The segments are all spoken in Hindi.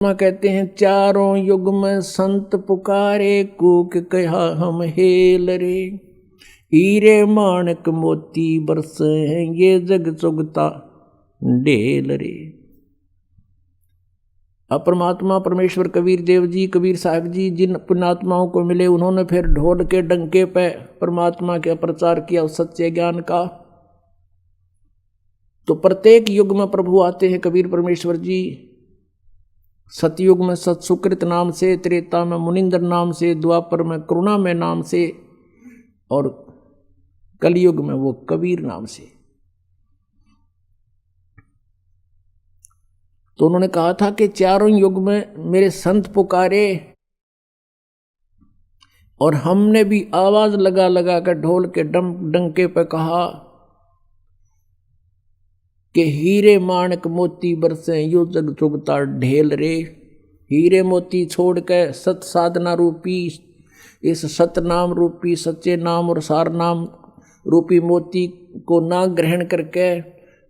कहते हैं चारों युग में संत पुकारे, कूक कहा हम हेल रे। हीरे माणक मोती बरस हैं, ये जग चुगता ढेल रे। अब परमात्मा परमेश्वर कबीर देव जी, कबीर साहब जी जिन पुण्यात्माओं को मिले, उन्होंने फिर ढोल के डंके पे परमात्मा के प्रचार किया उस सच्चे ज्ञान का। तो प्रत्येक युग में प्रभु आते हैं कबीर परमेश्वर जी। सतयुग में सत सुकृत नाम से, त्रेता में मुनिंदर नाम से, द्वापर में करुणा में नाम से, और कलयुग में वो कबीर नाम से। तो उन्होंने कहा था कि चारों युग में मेरे संत पुकारे, और हमने भी आवाज लगा लगा कर ढोल के डंके पे कहा कि हीरे माणक मोती बरसे, यो जग चुगता ढेल रे। हीरे मोती छोड़ के सत साधना रूपी, इस सतनाम रूपी सच्चे नाम और सार नाम रूपी मोती को ना ग्रहण करके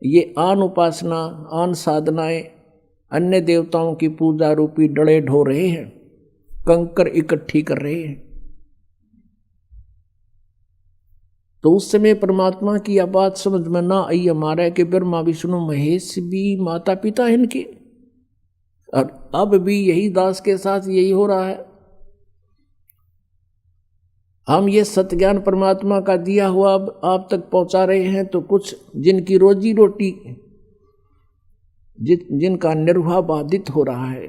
ये आन उपासना, आन साधनाएं, अन्य देवताओं की पूजा रूपी डड़े ढो रहे हैं, कंकर इकट्ठी कर रहे हैं। तो उस समय परमात्मा की यह बात समझ में ना आई हमारे कि ब्रह्मा विष्णु महेश भी माता पिता हैं इनके, और अब भी यही दास के साथ यही हो रहा है। हम ये सत्य परमात्मा का दिया हुआ अब आप तक पहुंचा रहे हैं, तो कुछ जिनकी रोजी रोटी, जिनका निर्वाह बाधित हो रहा है,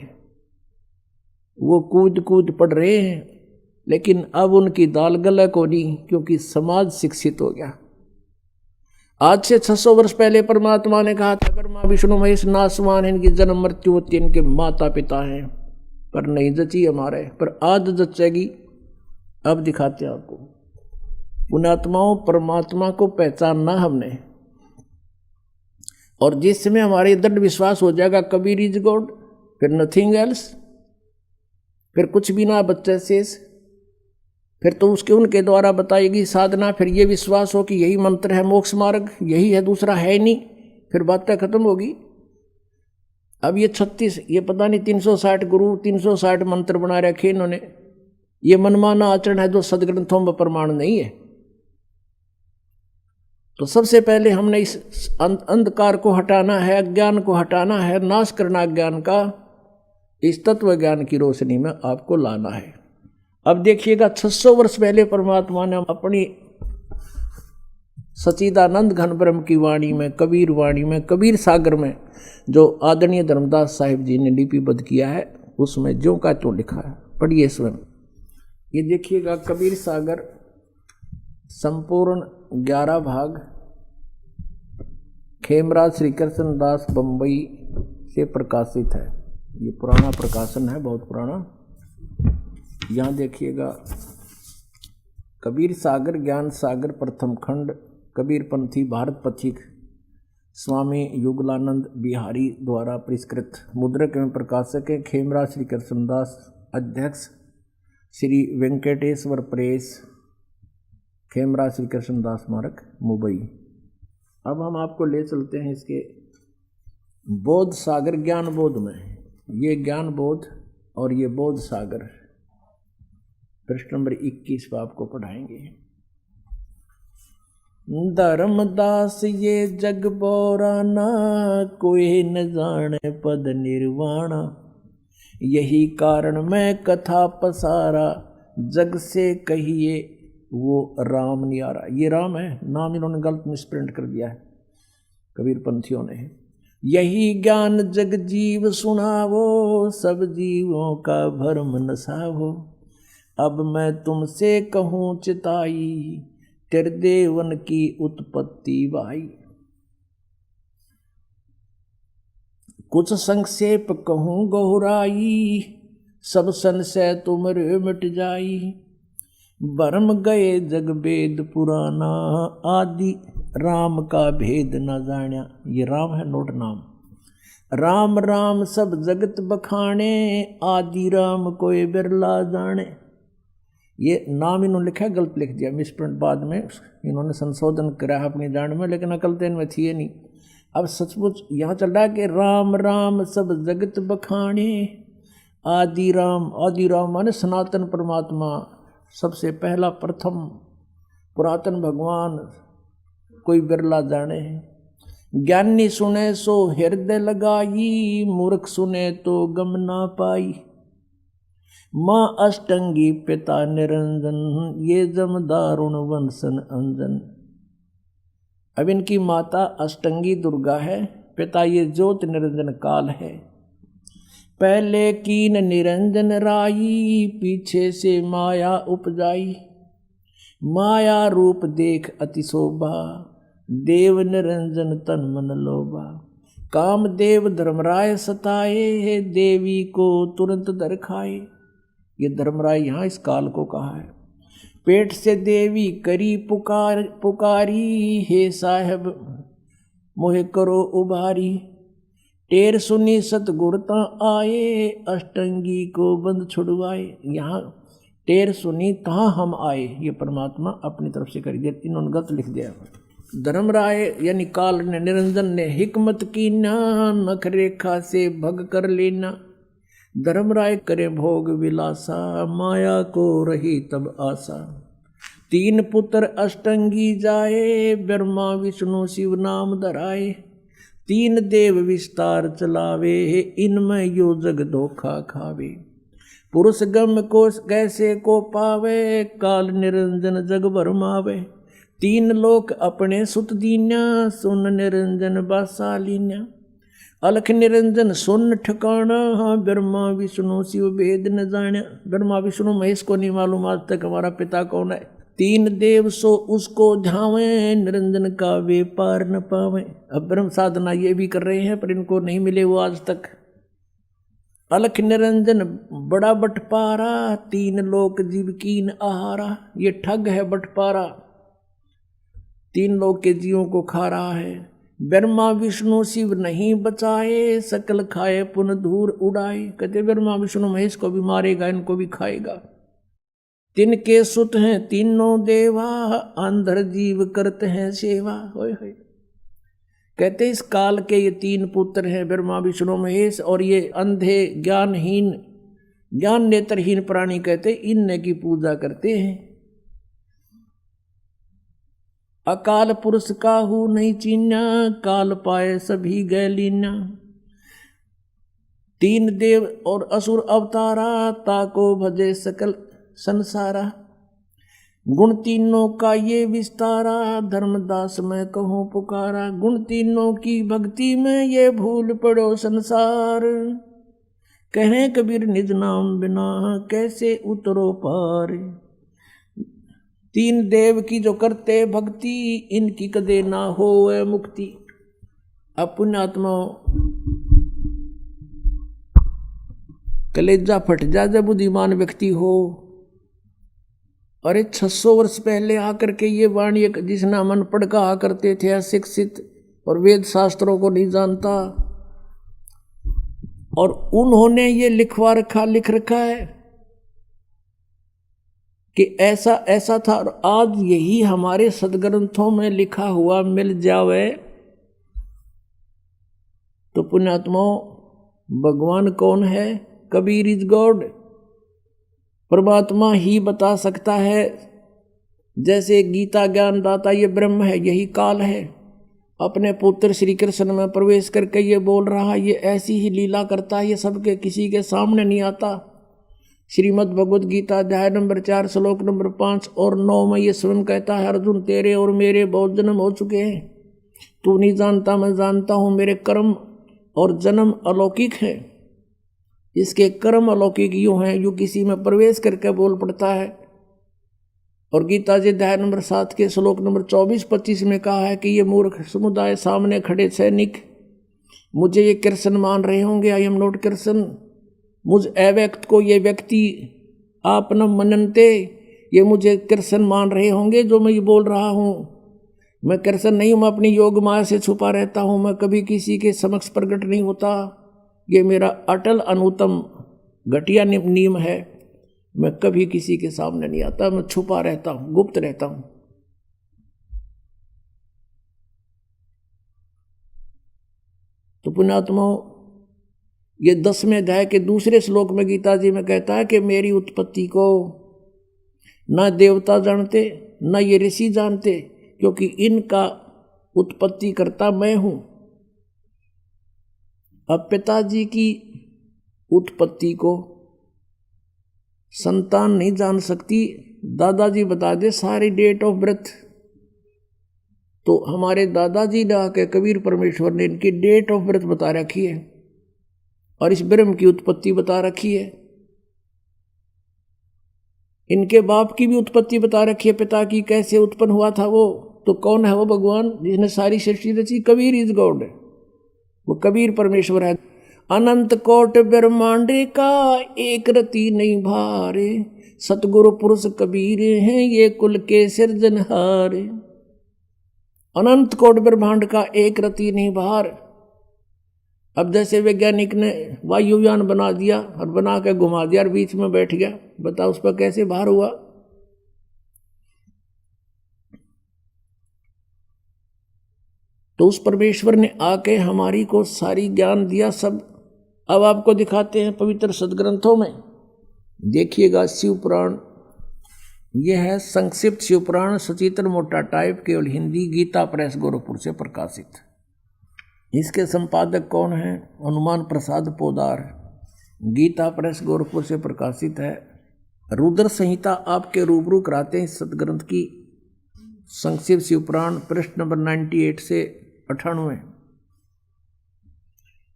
वो कूद कूद पड़ रहे हैं, लेकिन अब उनकी दाल गले को नहीं, क्योंकि समाज शिक्षित हो गया। आज से 600 वर्ष पहले परमात्मा ने कहा था ब्रह्मा विष्णु महेश नासवान है, इनकी जन्म मृत्यु होती है, इनके माता पिता हैं, पर नहीं जची हमारे, पर आज जचेगी। अब दिखाते हैं आपको। पुण्यात्माओं, परमात्मा को पहचानना हमने, और जिस समय हमारे दृढ़ विश्वास हो जाएगा कबीर इज गॉड, फिर नथिंग एल्स, फिर कुछ भी ना बच्चे शेष, फिर तो उसके उनके द्वारा बताएगी साधना, फिर ये विश्वास हो कि यही मंत्र है मोक्ष मार्ग, यही है, दूसरा है नहीं, फिर बातें खत्म होगी। अब ये 36, ये पता नहीं 360 गुरु, 360 मंत्र बना रखे इन्होंने। ये मनमाना आचरण है जो सदग्रंथों में प्रमाण नहीं है। तो सबसे पहले हमने इस अंधकार को हटाना है, अज्ञान को हटाना है, नाश करना अज्ञान का, इस तत्व ज्ञान की रोशनी में आपको लाना है। अब देखिएगा 600 वर्ष पहले परमात्मा ने अपनी सच्चिदानंद घन ब्रह्म की वाणी में, कबीर वाणी में, कबीर सागर में, जो आदरणीय धर्मदास साहिब जी ने लिपिबद्ध किया है, उसमें ज्यों का त्यों लिखा है, पढ़िए स्वयं। ये देखिएगा कबीर सागर संपूर्ण 11 भाग, खेमराज श्री कृष्ण दास बम्बई से प्रकाशित है। ये पुराना प्रकाशन है, बहुत पुराना। यहाँ देखिएगा कबीर सागर ज्ञान सागर प्रथम खंड, कबीर पंथी भारत पथिक स्वामी युगलानंद बिहारी द्वारा परिष्कृत, मुद्रक एवं प्रकाशक है खेमराज श्री कृष्णदास, अध्यक्ष श्री वेंकटेश्वर प्रेस, खेमराज श्री कृष्णदास स्मारक मुंबई। अब हम आपको ले चलते हैं इसके बोध सागर ज्ञान बोध में। ये ज्ञान बोध और ये बोध सागर पृष्ठ नंबर 21 पर आपको पढ़ाएंगे। धर्मदास ये जग बोराना, कोई न जाने पद निर्वाणा, यही कारण मैं कथा पसारा, जग से कहिए वो राम नियारा। ये राम है, नाम इन्होंने गलत मिसप्रिंट कर दिया है कबीर पंथियों ने। यही ज्ञान जग जीव सुनावो, सब जीवों का भरम नसावो, अब मैं तुमसे कहूँ चिताई, त्रिदेवन की उत्पत्ति भाई। कुछ संक्षेप कहूँ गहराई, सब संशय तुमरे मिट जाई, भरम गए जग वेद पुराना, आदि राम का भेद न जान्या। ये राम है, नोट नाम। राम राम सब जगत बखाने, आदि राम कोई बिरला जाने। ये नाम इन्होंने लिखा है, गलत लिख दिया, मिसप्रिंट, बाद में इन्होंने संशोधन करा अपनी जान में, लेकिन अकल तो इनमें थी नहीं। अब सचमुच यहाँ चल रहा है कि राम राम सब जगत बखाने, आदि राम माने सनातन परमात्मा, सबसे पहला प्रथम पुरातन भगवान कोई बिरला जाने है। ज्ञानी सुने सो हृदय लगाई, मूर्ख सुने तो गम ना पाई। माँ अष्टंगी पिता निरंजन, ये जम दारुण वंशन अंजन। अब इनकी माता अष्टंगी दुर्गा है, पिता ये ज्योत निरंजन काल है। पहले कीन निरंजन राई, पीछे से माया उपजाई। माया रूप देख अति शोभा, देव निरंजन तन मन लोभा। काम देव धर्मराय सताए, देवी को तुरंत दर खाए। ये धर्मराय यहाँ इस काल को कहा है। पेट से देवी करी पुकारी, हे साहब मोहे करो उबारी। टेर सुनी सतगुरता आए, अष्टंगी को बंद छुड़वाए। यहाँ टेर सुनी कहाँ हम आए, ये परमात्मा अपनी तरफ से कर दिया, इन्होंने गलत लिख दिया। धर्मराय यानी काल ने निरंजन ने हिकमत की ना, नख रेखा से भग कर लेना। धर्मराय करे भोग विलासा, माया को रही तब आशा। तीन पुत्र अष्टंगी जाए, ब्रह्मा विष्णु शिव नाम धराए। तीन देव विस्तार चलावे, इनमें यो जग धोखा खावे। पुरुष गम को कैसे को पावे, काल निरंजन जग भरमावे। तीन लोक अपने सुत दीन्या, सुन निरंजन बासालीन्या। अलख निरंजन सुन ठिकाना, ब्रह्मा विष्णु शिव भेद न जाना। ब्रह्मा विष्णु महेश को नहीं मालूम आज तक हमारा पिता कौन है। तीन देव सो उसको ध्यावे, निरंजन का वे पार न पावे। अब ब्रह्म साधना ये भी कर रहे हैं पर इनको नहीं मिले वो आज तक। अलख निरंजन बड़ा बटपारा, तीन लोक जीव कीन आहारा। ये ठग है बटपारा, तीन लोक के जीवों को खा रहा है। ब्रह्मा विष्णु शिव नहीं बचाए, सकल खाए पुन धूर उड़ाए। कहते ब्रह्मा विष्णु महेश को भी मारेगा, इनको भी खाएगा। तिनके सुत हैं तीनों देवा, अंधर जीव करते हैं सेवा। होय होय। कहते इस काल के ये तीन पुत्र हैं ब्रह्मा विष्णु महेश, और ये अंधे ज्ञानहीन ज्ञान नेत्रहीन प्राणी कहते इनने की पूजा करते हैं। अकाल पुरुष काहू नहीं चीन्या, काल पाए सभी गए लीन्या। तीन देव और असुर अवतारा, ताको भजे सकल संसारा। गुण तीनों का ये विस्तारा, धर्मदास मैं कहूँ पुकारा। गुण तीनों की भक्ति में ये भूल पड़ो संसार, कहें कबीर निज नाम बिना कैसे उतरो पार। तीन देव की जो करते भक्ति, इनकी कदे ना हो मुक्ति। अब पुण्यात्माओं कलेजा फट जा जब बुद्धिमान व्यक्ति हो। अरे 600 वर्ष पहले आकर के ये वाणी जिसना मन पढ़ कहा करते थे अशिक्षित और वेद शास्त्रों को नहीं जानता, और उन्होंने ये लिख रखा है कि ऐसा ऐसा था, और आज यही हमारे सदग्रंथों में लिखा हुआ मिल जावे तो पुण्यात्माओं भगवान कौन है? कबीर इज गॉड, परमात्मा ही बता सकता है। जैसे गीता ज्ञान दाता ये ब्रह्म है, यही काल है, अपने पुत्र श्री कृष्ण में प्रवेश करके ये बोल रहा, ये ऐसी ही लीला करता है, ये सबके किसी के सामने नहीं आता। श्रीमद् भगवद गीता अध्याय नंबर 4 श्लोक नंबर 5 और 9 में ये स्वयं कहता है, अर्जुन तेरे और मेरे बहुत जन्म हो चुके हैं, तू नहीं जानता मैं जानता हूँ। मेरे कर्म और जन्म अलौकिक है, इसके कर्म अलौकिक यूँ हैं यूँ किसी में प्रवेश करके बोल पड़ता है। और गीता जी अध्याय नंबर 7 के श्लोक नंबर 24-25 में कहा है कि ये मूर्ख समुदाय सामने खड़े सैनिक मुझे ये कृष्ण मान रहे होंगे, आई एम नॉट कृष्ण। मुझ अव्यक्त को ये व्यक्ति आप न मननते, ये मुझे कृष्ण मान रहे होंगे जो मैं ये बोल रहा हूँ। मैं कृष्ण नहीं हूँ, मैं अपनी योग माया से छुपा रहता हूँ, मैं कभी किसी के समक्ष प्रकट नहीं होता। ये मेरा अटल अनुतम घटिया नियम है, मैं कभी किसी के सामने नहीं आता, मैं छुपा रहता हूँ, गुप्त रहता हूँ। तो पुण्यात्माओं ये 10वें अध्याय के दूसरे श्लोक में गीता जी में कहता है कि मेरी उत्पत्ति को न देवता जानते न ये ऋषि जानते, क्योंकि इनका उत्पत्ति करता मैं हूं। अब पिताजी की उत्पत्ति को संतान नहीं जान सकती, दादाजी बता दे सारी डेट ऑफ बर्थ। तो हमारे दादाजी ने आके कबीर परमेश्वर ने इनकी डेट ऑफ बर्थ बता रखी है और इस ब्रह्म की उत्पत्ति बता रखी है। इनके बाप की भी उत्पत्ति बता रखी है, पिता की कैसे उत्पन्न हुआ था वो। तो कौन है वो भगवान जिसने सारी सृष्टि रची? कबीर इज गॉड, वो कबीर परमेश्वर है। अनंत कोट ब्रह्मांड का एक रति नहीं भारे, सतगुरु पुरुष कबीर हैं ये कुल के सिरजनहारे। अनंत कोट ब्रह्मांड का एक रति नहीं भार। अब जैसे वैज्ञानिक ने वायुयान बना दिया और बना के घुमा दिया और बीच में बैठ गया, बताओ उस पर कैसे भार हुआ? तो उस परमेश्वर ने आके हमारी को सारी ज्ञान दिया सब। अब आपको दिखाते हैं पवित्र सदग्रंथों में, देखिएगा शिव पुराण। यह है संक्षिप्त शिव पुराण, सचित्र मोटा टाइप, केवल हिंदी, गीता प्रेस गोरखपुर से प्रकाशित। इसके संपादक कौन हैं? हनुमान प्रसाद पोदार, गीता प्रेस गोरखपुर से प्रकाशित है। रुद्र संहिता आपके रूबरू कराते हैं सदग्रंथ की। संक्षिप्त शिव पुराण, पृष्ठ नंबर 98 से 98।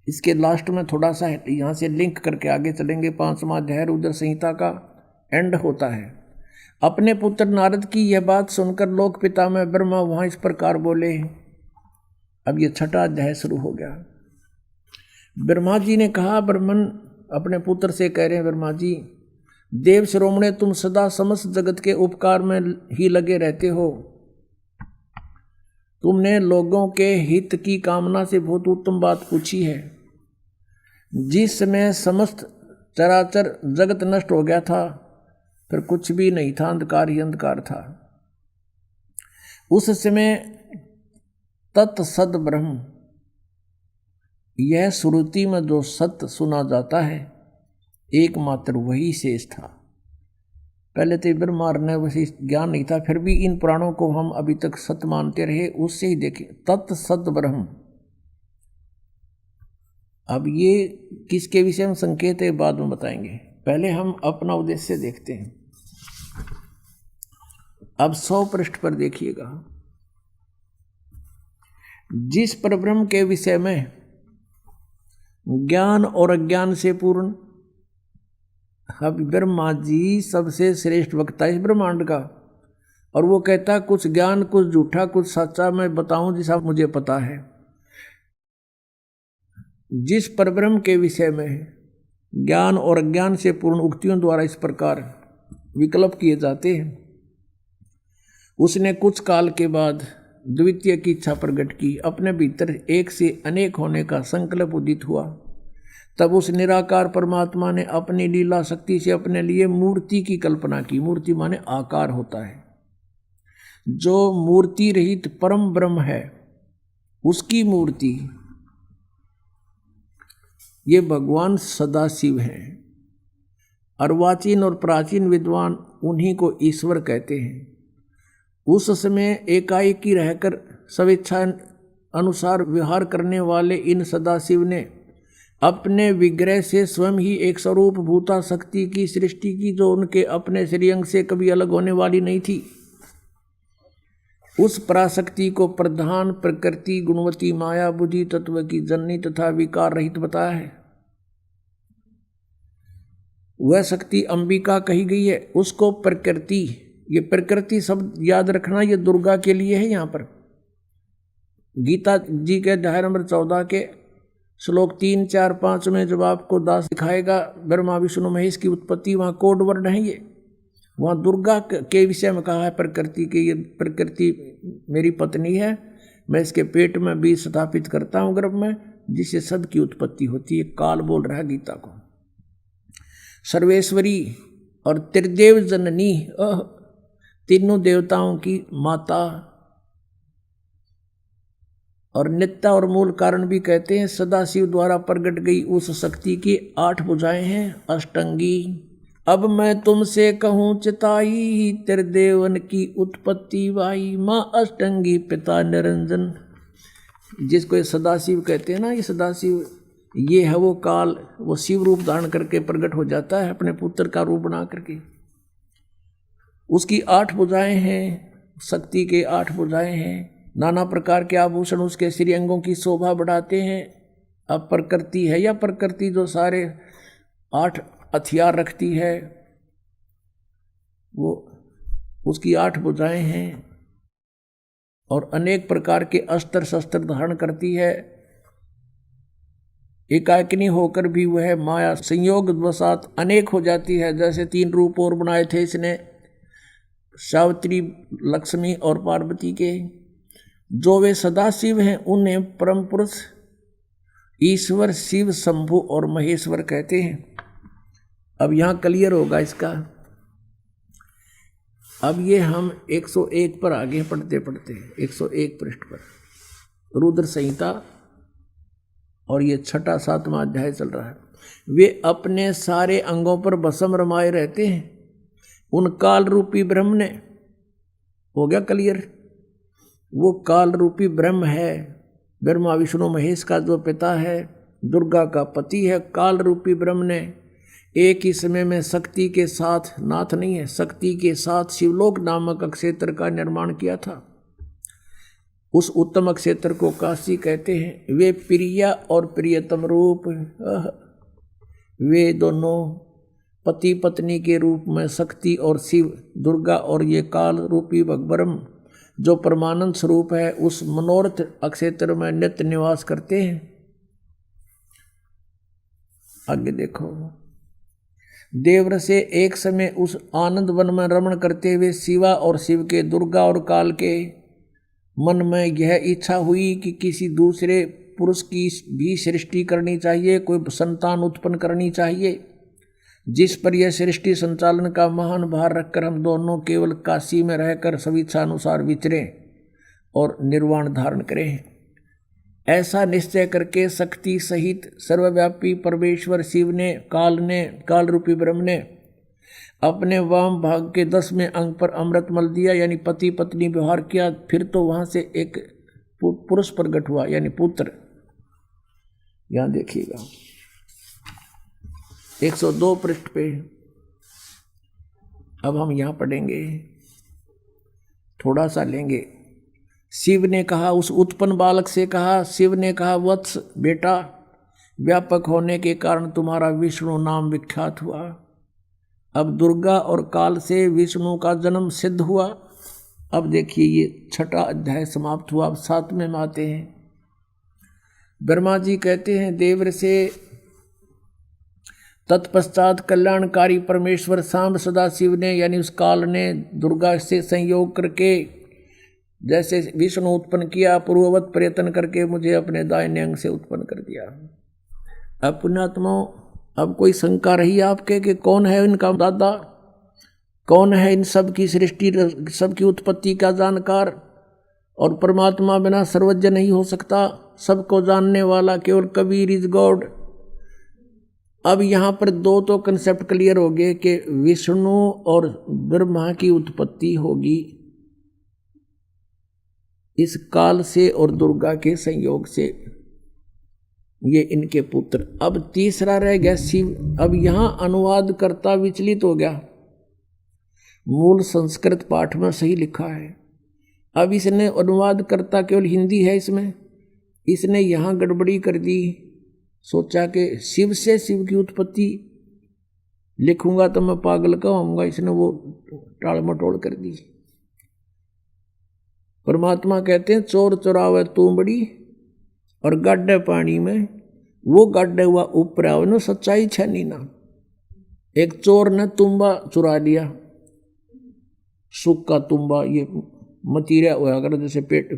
इसके लास्ट में थोड़ा सा यहाँ से लिंक करके आगे चलेंगे। 5वां अध्याय रुद्र संहिता का एंड होता है। अपने पुत्र नारद की यह बात सुनकर लोक पिता में ब्रह्मा वहाँ इस प्रकार बोले। अब ये 6वां अध्याय शुरू हो गया। ब्रह्मा जी ने कहा, ब्रह्मन अपने पुत्र से कह रहे हैं, ब्रह्मा जी देव शिरोमणे, तुम सदा समस्त जगत के उपकार में ही लगे रहते हो। तुमने लोगों के हित की कामना से बहुत उत्तम बात पूछी है। जिस समय समस्त चराचर जगत नष्ट हो गया था, फिर कुछ भी नहीं था, अंधकार ही अंधकार था। उस समय तत्सद ब्रह्म, यह श्रुति में जो सत्य सुना जाता है एकमात्र वही शेष था। पहले तो ब्रह्मा ने वैसे ज्ञान नहीं था, फिर भी इन पुराणों को हम अभी तक सत्य मानते रहे, उससे ही देखें तत्सद ब्रह्म। अब ये किसके विषय में संकेत है बाद में बताएंगे, पहले हम अपना उद्देश्य देखते हैं। अब 100 पृष्ठ पर देखिएगा। जिस परब्रह्म के विषय में ज्ञान और अज्ञान से पूर्ण, अब ब्रह्मा जी सबसे श्रेष्ठ वक्ता इस ब्रह्मांड का, और वो कहता कुछ ज्ञान कुछ झूठा कुछ सच्चा मैं बताऊं जैसा मुझे पता है। जिस परब्रह्म के विषय में ज्ञान और अज्ञान से पूर्ण उक्तियों द्वारा इस प्रकार विकल्प किए जाते हैं, उसने कुछ काल के बाद द्वितीय की इच्छा प्रकट की। अपने भीतर एक से अनेक होने का संकल्प उदित हुआ। तब उस निराकार परमात्मा ने अपनी लीला शक्ति से अपने लिए मूर्ति की कल्पना की। मूर्ति माने आकार होता है। जो मूर्ति रहित परम ब्रह्म है उसकी मूर्ति, ये भगवान सदाशिव हैं। अर्वाचीन और प्राचीन विद्वान उन्हीं को ईश्वर कहते हैं। उस समय एकाएकी रहकर स्वेच्छा अनुसार व्यवहार करने वाले इन सदाशिव ने अपने विग्रह से स्वयं ही एक स्वरूप भूता शक्ति की सृष्टि की, जो उनके अपने श्रीअंग से कभी अलग होने वाली नहीं थी। उस पराशक्ति को प्रधान प्रकृति गुणवती माया बुद्धि तत्व की जननी तथा विकार रहित बताया है। वह शक्ति अंबिका कही गई है। उसको प्रकृति, ये प्रकृति शब्द याद रखना, ये दुर्गा के लिए है। यहाँ पर गीता जी के अध्याय नंबर 14 के श्लोक 3, 4, 5 में जब आपको दास दिखाएगा ब्रह्मा विष्णु महेश की उत्पत्ति, वहाँ कोड वर्ड है। ये वहाँ दुर्गा के विषय में कहा है प्रकृति के, ये प्रकृति मेरी पत्नी है, मैं इसके पेट में बीज स्थापित करता हूँ गर्भ में, जिससे सबकी उत्पत्ति होती है। काल बोल रहा है गीता को। सर्वेश्वरी और त्रिदेव जननी, तीनों देवताओं की माता और नित्य और मूल कारण भी कहते हैं। सदाशिव द्वारा प्रकट गई उस शक्ति की 8 भुजाएं हैं अष्टंगी। अब मैं तुमसे कहूँ चिताई, त्रिदेवन की उत्पत्ति वाई। माँ अष्टंगी पिता निरंजन, जिसको ये सदाशिव कहते हैं ना, ये सदाशिव ये है वो काल, वो शिव रूप धारण करके प्रकट हो जाता है अपने पुत्र का रूप बना करके। उसकी 8 भुजाएं हैं, शक्ति के 8 भुजाएं हैं। नाना प्रकार के आभूषण उसके श्री अंगों की शोभा बढ़ाते हैं। अब प्रकृति है या प्रकृति जो सारे 8 हथियार रखती है, वो उसकी 8 भुजाएं हैं और अनेक प्रकार के अस्त्र शस्त्र धारण करती है। एकाकिनी होकर भी वह माया संयोग वसात अनेक हो जाती है। जैसे 3 रूप और बनाए थे इसने, सावित्री, लक्ष्मी और पार्वती के। जो वे सदाशिव हैं उन्हें परम पुरुष ईश्वर, शिव, शंभु और महेश्वर कहते हैं। अब यहाँ क्लियर होगा इसका। अब ये हम 101 पर आगे पढ़ते पढ़ते 101 पृष्ठ पर रुद्र संहिता, और ये 6वां 7वां अध्याय चल रहा है। वे अपने सारे अंगों पर भस्म रमाए रहते हैं। उन काल रूपी ब्रह्म ने, हो गया क्लियर, वो काल रूपी ब्रह्म है, ब्रह्मा विष्णु महेश का जो पिता है, दुर्गा का पति है। काल रूपी ब्रह्म ने एक ही समय में शक्ति के साथ, नाथ नहीं है, शक्ति के साथ शिवलोक नामक क्षेत्र का निर्माण किया था। उस उत्तम क्षेत्र को काशी कहते हैं। वे प्रिया और प्रियतम रूप, वे दोनों पति पत्नी के रूप में शक्ति और शिव, दुर्गा और ये काल रूपी ब्रह्म जो परमानंद स्वरूप है, उस मनोरथ क्षेत्र में नित्य निवास करते हैं। आगे देखो, देवर से एक समय उस आनंद वन में रमण करते हुए शिवा और शिव के, दुर्गा और काल के मन में यह इच्छा हुई कि किसी दूसरे पुरुष की भी सृष्टि करनी चाहिए, कोई संतान उत्पन्न करनी चाहिए। जिस पर यह सृष्टि संचालन का महान भार रखकर हम दोनों केवल काशी में रहकर स्वेच्छा अनुसार विचरें और निर्वाण धारण करें। ऐसा निश्चय करके शक्ति सहित सर्वव्यापी परमेश्वर शिव ने, काल रूपी ब्रह्म ने अपने वाम भाग के 10वें अंग पर अमृत मल दिया, यानी पति पत्नी व्यवहार किया। फिर तो वहां से एक पुरुष प्रकट हुआ, यानी पुत्र। यहां देखिएगा 102 पृष्ठ पे। अब हम यहां पढ़ेंगे, थोड़ा सा लेंगे। शिव ने कहा, उस उत्पन्न बालक से कहा, शिव ने कहा, वत्स बेटा, व्यापक होने के कारण तुम्हारा विष्णु नाम विख्यात हुआ। अब दुर्गा और काल से विष्णु का जन्म सिद्ध हुआ। अब देखिए ये 6वां अध्याय समाप्त हुआ। अब 7वें में आते हैं। ब्रह्मा जी कहते हैं देवर से, तत्पश्चात कल्याणकारी परमेश्वर सांब सदाशिव ने, यानी उस काल ने दुर्गा से संयोग करके जैसे विष्णु उत्पन्न किया, पूर्ववत प्रयत्न करके मुझे अपने दाहिने अंग से उत्पन्न कर दिया। अब पुण्यात्माओं, अब कोई शंका रही आपके कि कौन है इनका दादा, कौन है इन सब की सृष्टि, सबकी उत्पत्ति का जानकार? और परमात्मा बिना सर्वज्ञ नहीं हो सकता, सबको जानने वाला केवल कबीर इज गॉड। अब यहाँ पर 2 तो कंसेप्ट क्लियर हो गए कि विष्णु और ब्रह्मा की उत्पत्ति होगी इस काल से और दुर्गा के संयोग से, ये इनके पुत्र। अब तीसरा रह गया शिव। अब यहाँ अनुवाद करता विचलित हो गया, मूल संस्कृत पाठ में सही लिखा है, अब इसने अनुवाद करता केवल हिंदी है इसमें, इसने यहाँ गड़बड़ी कर दी। सोचा कि शिव से शिव की उत्पत्ति लिखूंगा तो मैं पागल कहूँगा, इसने वो टाल मटोल कर दी। परमात्मा कहते हैं चोर चुरावे तूंबड़ी और गाड्डे पानी में, वो गाड्डे हुआ ऊपर आओ न सच्चाई छनी ना। एक चोर ने तुम्बा चुरा लिया, सुख का तुम्बा, ये मतीरा हुआ अगर जैसे पेट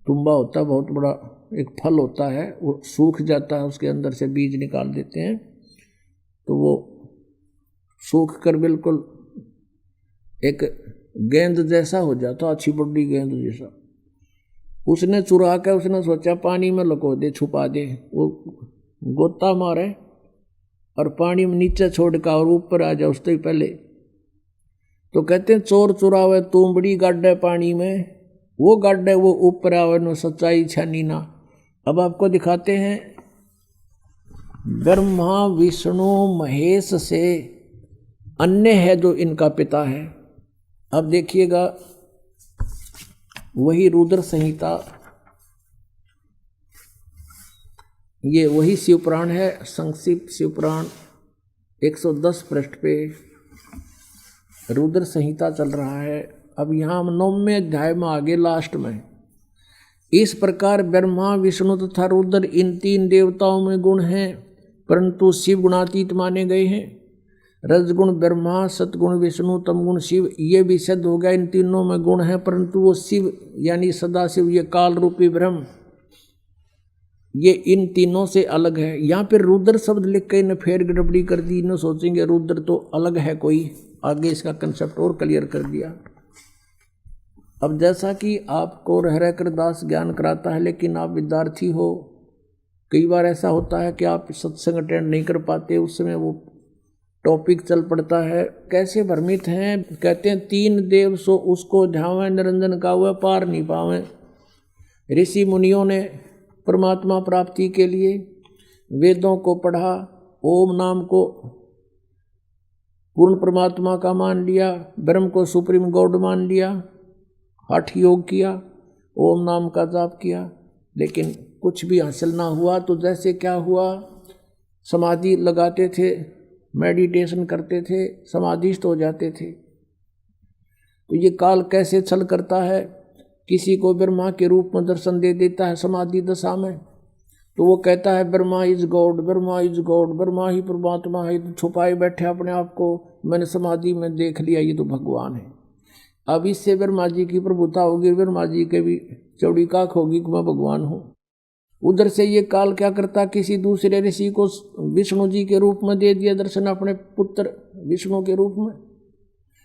तुम्बा होता है, बहुत बड़ा एक फल होता है, वो सूख जाता है, उसके अंदर से बीज निकाल देते हैं तो वो सूख कर बिल्कुल एक गेंद जैसा हो जाता, अच्छी बड़ी गेंद जैसा। उसने चुरा के उसने सोचा पानी में लुको दे, छुपा दे, वो गोता मारे और पानी में नीचे छोड़ का और ऊपर आ जाए उससे पहले। तो कहते हैं चोर चुरावे तुमबड़ी गाड्डे पानी में, वो गाड्डे वो ऊपर आवे न सच्चाई छानी ना। अब आपको दिखाते हैं ब्रह्मा विष्णु महेश से अन्य है जो इनका पिता है। अब देखिएगा वही रुद्र संहिता, ये वही शिवपुराण है, संक्षिप्त शिवपुराण 110 पृष्ठ पे रुद्र संहिता चल रहा है। अब यहाँ हम 9वें अध्याय में आगे लास्ट में, इस प्रकार ब्रह्मा विष्णु तथा रुद्र इन 3 देवताओं में गुण हैं, परंतु शिव गुणातीत माने गए हैं। रजगुण ब्रह्मा, सतगुण विष्णु, तमगुण शिव, ये भी सिद्ध हो गया इन तीनों में गुण है, परंतु वो शिव यानी सदाशिव, ये काल रूपी ब्रह्म, ये इन तीनों से अलग है। यहाँ पे रुद्र शब्द लिख के इन्हें फेर गड़बड़ी कर दी, इन्हें सोचेंगे रुद्र तो अलग है कोई, आगे इसका कंसेप्ट और क्लियर कर दिया। अब जैसा कि आपको रह रह कर दास ज्ञान कराता है, लेकिन आप विद्यार्थी हो, कई बार ऐसा होता है कि आप सत्संग अटेंड नहीं कर पाते, उस समय वो टॉपिक चल पड़ता है। कैसे भ्रमित हैं, कहते हैं 3 देव सो उसको ध्यावे, निरंजन का हुआ पार नहीं पावे। ऋषि मुनियों ने परमात्मा प्राप्ति के लिए वेदों को पढ़ा, ओम नाम को पूर्ण परमात्मा का मान लिया, ब्रह्म को सुप्रीम गॉड मान लिया, हठ योग किया, ओम नाम का जाप किया, लेकिन कुछ भी हासिल ना हुआ। तो जैसे क्या हुआ, समाधि लगाते थे, मेडिटेशन करते थे, समाधिस्थ हो जाते थे। तो ये काल कैसे छल करता है, किसी को ब्रह्मा के रूप में दर्शन दे देता है समाधि दशा में, तो वो कहता है Brahma is God, Brahma is God, Brahma ही परमात्मा है, तो छुपाए बैठे अपने आप को, मैंने समाधि में देख लिया ये तो भगवान है। अब इससे ब्रह्मा जी की प्रभुता होगी, ब्रह्मा जी के भी चौड़ी काख होगी कि मैं भगवान हूँ। उधर से ये काल क्या करता, किसी दूसरे ऋषि को विष्णु जी के रूप में दे दिया दर्शन, अपने पुत्र विष्णु के रूप में।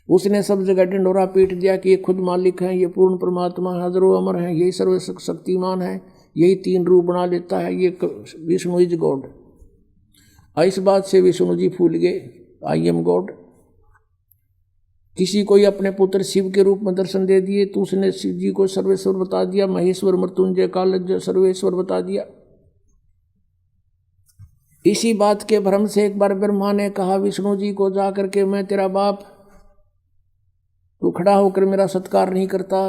उसने सब जगह ढिंढोरा पीट दिया कि ये खुद मालिक है, ये पूर्ण परमात्मा है, हजरो अमर है, यही सर्वशक्तिमान है, यही 3 रूप बना लेता है, ये विष्णु इज गॉड। इस बात से विष्णु जी फूल गए, आई एम गॉड। किसी को ही अपने पुत्र शिव के रूप में दर्शन दे दिए, तो उसने शिव जी को सर्वेश्वर बता दिया, महेश्वर मृत्युंजय कालज्ञ सर्वेश्वर बता दिया। इसी बात के भ्रम से एक बार ब्रह्मा ने कहा विष्णु जी को जा करके, मैं तेरा बाप, तू खड़ा होकर मेरा सत्कार नहीं करता।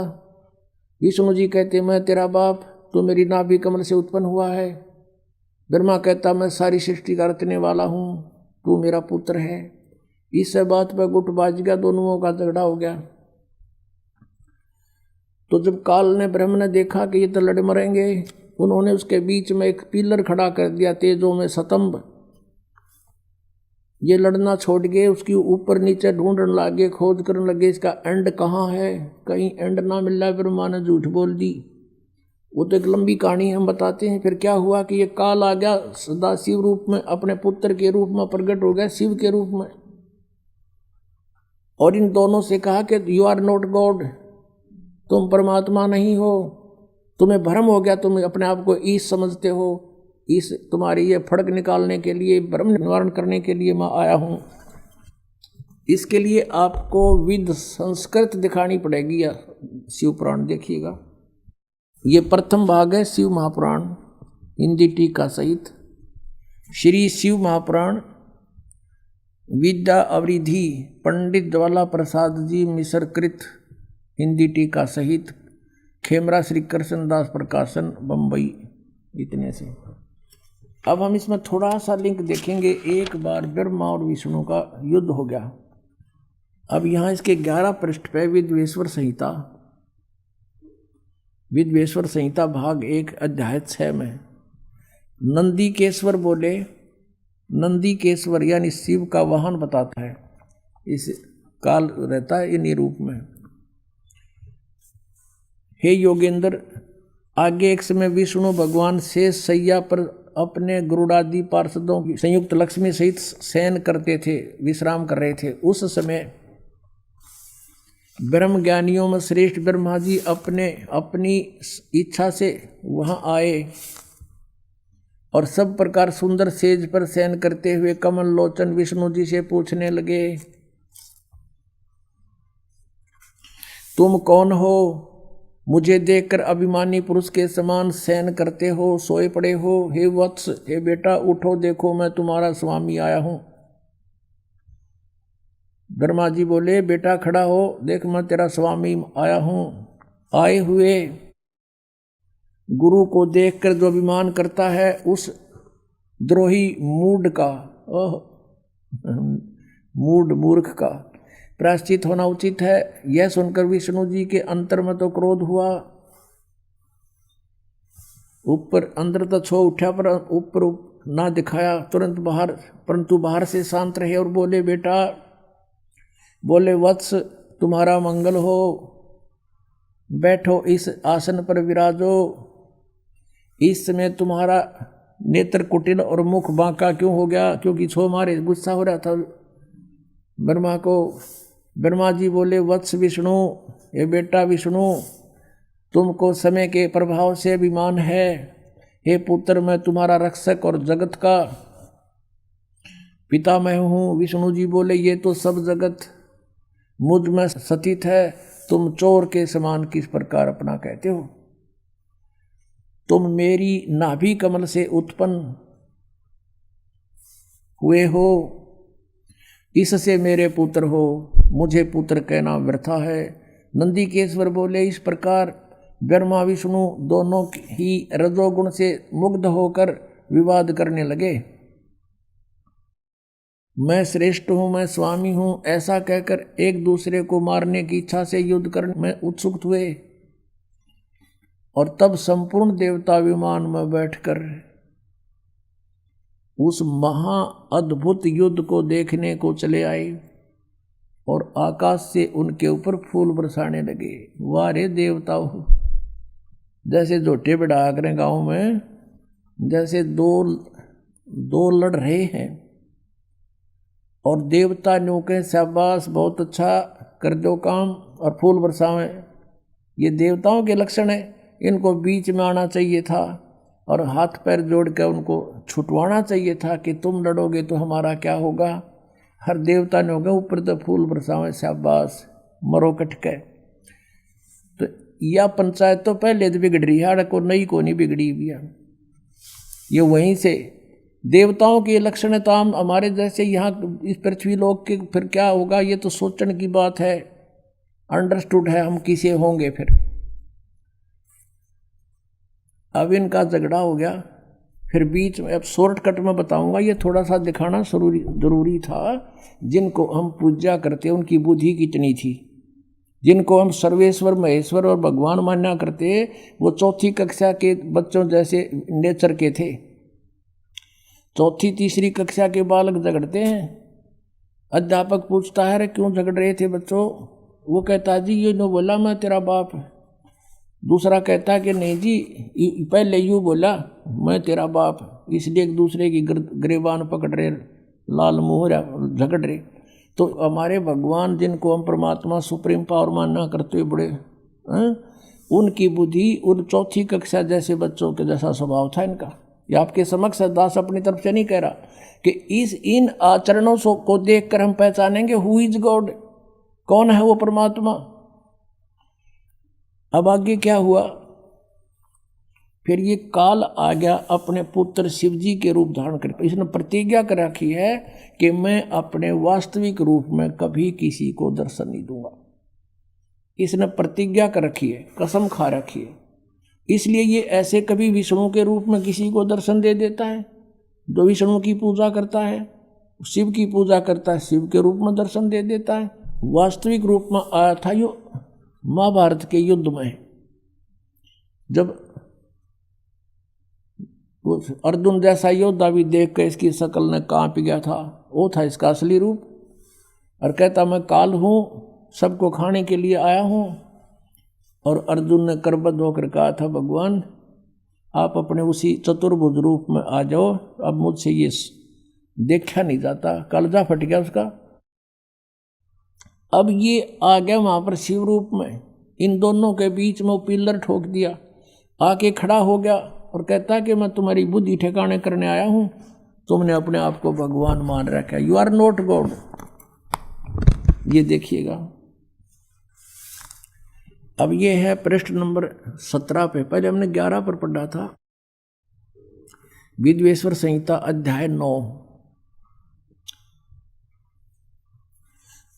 विष्णु जी कहते मैं तेरा बाप, तू मेरी नाभि कमल से उत्पन्न हुआ है। ब्रह्मा कहता मैं सारी सृष्टि का रचने वाला हूँ, तू मेरा पुत्र है। इस बात पर गुट बाज गया, दोनों का झगड़ा हो गया। तो जब काल ने ब्रह्म ने देखा कि ये तो लड़ मरेंगे, उन्होंने उसके बीच में एक पिलर खड़ा कर दिया, तेजों में स्तंभ। ये लड़ना छोड़ गए, उसकी ऊपर नीचे ढूंढने लगे, खोज करने लगे इसका एंड कहाँ है। कहीं एंड ना मिल रहा, ब्रह्मा ने झूठ बोल दी। वो तो एक लंबी कहानी हम बताते हैं। फिर क्या हुआ कि ये काल आ गया सदा शिव रूप में, अपने पुत्र के रूप में प्रकट हो गया, शिव के रूप में, और इन दोनों से कहा कि यू आर नॉट गॉड, तुम परमात्मा नहीं हो, तुम्हें भ्रम हो गया, तुम अपने आप को ईश समझते हो, इस तुम्हारी ये फड़क निकालने के लिए, भ्रम निवारण करने के लिए मैं आया हूँ। इसके लिए आपको विद संस्कृत दिखानी पड़ेगी या शिव पुराण देखिएगा। ये प्रथम भाग है शिव महापुराण हिंदी टीका सहित। श्री शिव महापुराण विद्या अवरिधि पंडित ज्वाला प्रसाद जी मिसरकृत हिंदी टीका सहित, खेमरा श्री कृष्णदास प्रकाशन बम्बई। इतने से अब हम इसमें थोड़ा सा लिंक देखेंगे। एक बार ब्रह्मा और विष्णु का युद्ध हो गया। अब यहाँ इसके 11 पृष्ठ पे विद्वेश्वर संहिता, विद्वेश्वर संहिता भाग 1 अध्याय 6 में नंदीकेश्वर बोले, नंदीकेश्वर यानी शिव का वाहन बताता है। इस काल रहता है इन्हीं रूप में। हे योगेंद्र, आगे एक समय विष्णु भगवान शेष सैया पर अपने गरुड़ादि पार्षदों की संयुक्त लक्ष्मी सहित शयन करते थे, विश्राम कर रहे थे। उस समय ब्रह्म ज्ञानियों में श्रेष्ठ ब्रह्मा जी अपनी इच्छा से वहाँ आए और सब प्रकार सुंदर सेज पर शयन करते हुए कमल लोचन विष्णु जी से पूछने लगे, तुम कौन हो? मुझे देखकर अभिमानी पुरुष के समान शयन करते हो, सोए पड़े हो। हे वत्स, हे बेटा उठो, देखो मैं तुम्हारा स्वामी आया हूं। ब्रह्मा जी बोले, बेटा खड़ा हो, देख मैं तेरा स्वामी आया हूं। आए हुए गुरु को देखकर जो अभिमान करता है उस द्रोही मूढ़ का, मूर्ख का प्रायश्चित होना उचित है। यह सुनकर विष्णु जी के अंतर में तो क्रोध हुआ, ऊपर अंदर तो छो उठा पर ऊपर ना दिखाया तुरंत बाहर, परंतु बाहर से शांत रहे और बोले, बेटा बोले वत्स तुम्हारा मंगल हो, बैठो इस आसन पर विराजो। इस समय तुम्हारा नेत्र कुटिल और मुख बांका क्यों हो गया? क्योंकि छो मारे गुस्सा हो रहा था ब्रह्मा को। ब्रह्मा जी बोले, वत्स विष्णु, ये बेटा विष्णु, तुमको समय के प्रभाव से अभिमान है। हे पुत्र, मैं तुम्हारा रक्षक और जगत का पिता मैं हूँ। विष्णु जी बोले, ये तो सब जगत मुझ में स्थित है, तुम चोर के समान किस प्रकार अपना कहते हो? तुम मेरी नाभि कमल से उत्पन्न हुए हो, इससे मेरे पुत्र हो, मुझे पुत्र कहना वृथा है। नंदीकेश्वर बोले, इस प्रकार ब्रह्मा विष्णु दोनों ही रजोगुण से मुग्ध होकर विवाद करने लगे। मैं श्रेष्ठ हूँ, मैं स्वामी हूँ, ऐसा कहकर एक दूसरे को मारने की इच्छा से युद्ध करने में उत्सुक हुए। और तब संपूर्ण देवता विमान में बैठकर उस महा अद्भुत युद्ध को देखने को चले आए और आकाश से उनके ऊपर फूल बरसाने लगे। वाह रे देवताओं, जैसे जोटे बढ़ा करें गाँव में, जैसे दो लड़ रहे हैं और देवता न्यू कहें शाबाश बहुत अच्छा कर दो काम और फूल बरसावें। ये देवताओं के लक्षण है, इनको बीच में आना चाहिए था और हाथ पैर जोड़ कर उनको छुटवाना चाहिए था कि तुम लड़ोगे तो हमारा क्या होगा। हर देवता ने होगा ऊपर तो फूल बरसावें, शाबाश मरो कटके। तो यह पंचायत तो पहले तो बिगड़ रही है, को नई को नहीं बिगड़ी भी है। ये वहीं से देवताओं के लक्षण है, तो हम हमारे जैसे यहाँ इस पृथ्वी लोक के फिर क्या होगा, ये तो सोचने की बात है। अंडरस्टूड है हम किसे होंगे फिर। अब इनका झगड़ा हो गया, फिर बीच में अब शॉर्टकट में बताऊंगा, ये थोड़ा सा दिखाना जरूरी था। जिनको हम पूजा करते उनकी बुद्धि कितनी थी, जिनको हम सर्वेश्वर महेश्वर और भगवान मान्या करते वो चौथी कक्षा के बच्चों जैसे नेचर के थे। चौथी तीसरी कक्षा के बालक झगड़ते हैं, अध्यापक पूछता है, अरे क्यों झगड़ रहे थे बच्चों? वो कहता जी ये नो बोला मैं तेरा बाप। दूसरा कहता है कि नहीं जी पहले यूँ बोला मैं तेरा बाप, इसलिए एक दूसरे की गिरबान पकड़ रहे, लाल मुँह झगड़ रहे। तो हमारे भगवान जिनको हम परमात्मा सुप्रीम पावर मानना करते हुए बड़े उनकी बुद्धि उन चौथी कक्षा जैसे बच्चों के जैसा स्वभाव था इनका। ये आपके समक्ष दास अपनी तरफ से नहीं कह रहा कि इन आचरणों को देखकर हम पहचानेंगे हु इज गॉड, कौन है वो परमात्मा। अब आगे क्या हुआ, फिर ये काल आ गया अपने पुत्र शिव जी के रूप धारण कर। इसने प्रतिज्ञा कर रखी है कि मैं अपने वास्तविक रूप में कभी किसी को दर्शन नहीं दूंगा। इसने प्रतिज्ञा कर रखी है, कसम खा रखी है। इसलिए ये ऐसे कभी विष्णु के रूप में किसी को दर्शन दे देता है, जो विष्णु की पूजा करता है, शिव की पूजा करता है, शिव के रूप में दर्शन दे देता है। वास्तविक रूप में आया था यो महाभारत के युद्ध में, जब अर्जुन जैसा योद्धा भी देख कर इसकी शकल ने कांप गया था, वो था इसका असली रूप। और कहता मैं काल हूँ, सबको खाने के लिए आया हूँ। और अर्जुन ने करबद्ध होकर कहा था भगवान आप अपने उसी चतुर्भुज रूप में आ जाओ, अब मुझसे ये देखा नहीं जाता। कलजा फट गया उसका। अब ये आ गया वहाँ पर शिव रूप में, इन दोनों के बीच में वो पिल्लर ठोक दिया, आके खड़ा हो गया और कहता कि मैं तुम्हारी बुद्धि ठिकाने करने आया हूँ, तुमने अपने आप को भगवान मान रखा है, यू आर नॉट गॉड। ये देखिएगा। अब ये है पृष्ठ नंबर 17 पे, पहले हमने 11 पर पढ़ा था। विद्वेश्वर संहिता अध्याय 9।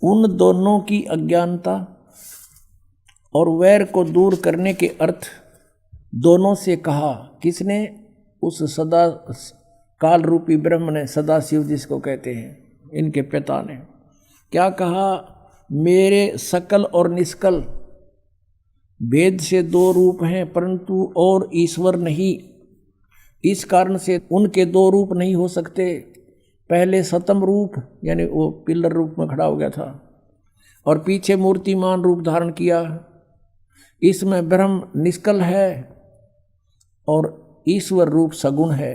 उन दोनों की अज्ञानता और वैर को दूर करने के अर्थ दोनों से कहा। किसने? उस सदा काल रूपी ब्रह्म ने, सदा शिव जिसको कहते हैं, इनके पिता ने क्या कहा? मेरे सकल और निष्कल भेद से दो रूप हैं, परंतु और ईश्वर नहीं। इस कारण से उनके दो रूप नहीं हो सकते। पहले सतम रूप यानी वो पिल्लर रूप में खड़ा हो गया था, और पीछे मूर्तिमान रूप धारण किया। इसमें ब्रह्म निष्कल है और ईश्वर रूप सगुण है।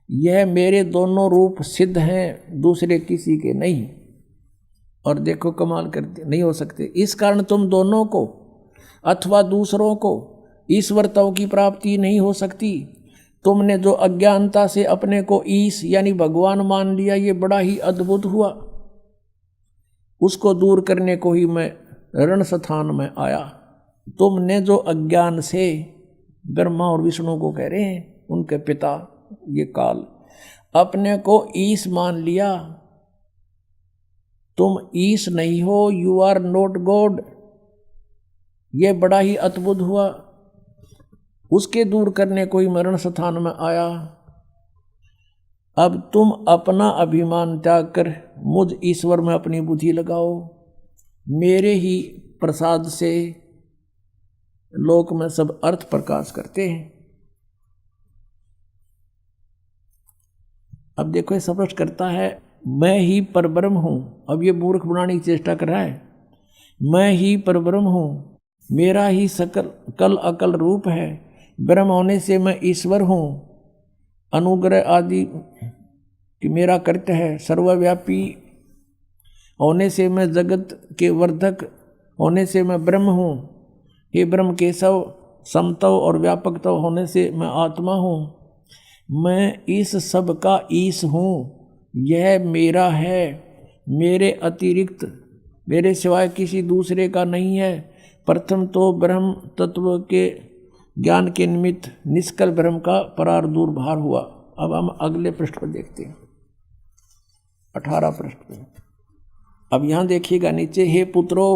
यह मेरे दोनों रूप सिद्ध हैं, दूसरे किसी के नहीं। और देखो कमाल करते, नहीं हो सकते। इस कारण तुम दोनों को अथवा दूसरों को ईश्वरत्व की प्राप्ति नहीं हो सकती। तुमने जो अज्ञानता से अपने को ईश यानी भगवान मान लिया, ये बड़ा ही अद्भुत हुआ। उसको दूर करने को ही मैं रण स्थान में आया। तुमने जो अज्ञान से, ब्रह्मा और विष्णु को कह रहे हैं, उनके पिता ये काल, अपने को ईश मान लिया। तुम ईश नहीं हो, यू आर नॉट गॉड। ये बड़ा ही अद्भुत हुआ। उसके दूर करने को ही मरण स्थान में आया। अब तुम अपना अभिमान त्याग कर मुझ ईश्वर में अपनी बुद्धि लगाओ। मेरे ही प्रसाद से लोक में सब अर्थ प्रकाश करते हैं। अब देखो ये स्पष्ट करता है, मैं ही परब्रह्म हूँ। अब ये मूर्ख बनाने की चेष्टा कर रहा है। मैं ही परब्रह्म हूँ, मेरा ही सकल कल अकल रूप है। ब्रह्म होने से मैं ईश्वर हूँ। अनुग्रह आदि कि मेरा कृत्य है। सर्वव्यापी होने से मैं जगत के वर्धक होने से मैं ब्रह्म हूँ। हे ब्रह्म केशव, समतव और व्यापकतव होने से मैं आत्मा हूँ। मैं इस सब का ईश हूँ। यह मेरा है, मेरे अतिरिक्त, मेरे सिवाय किसी दूसरे का नहीं है। प्रथम तो ब्रह्म तत्व के ज्ञान के निमित्त निष्कल ब्रह्म का परार दूर भार हुआ। अब हम अगले पृष्ठ पर देखते हैं, 18 पृष्ठ पे। अब यहाँ देखिएगा नीचे, हे पुत्रो।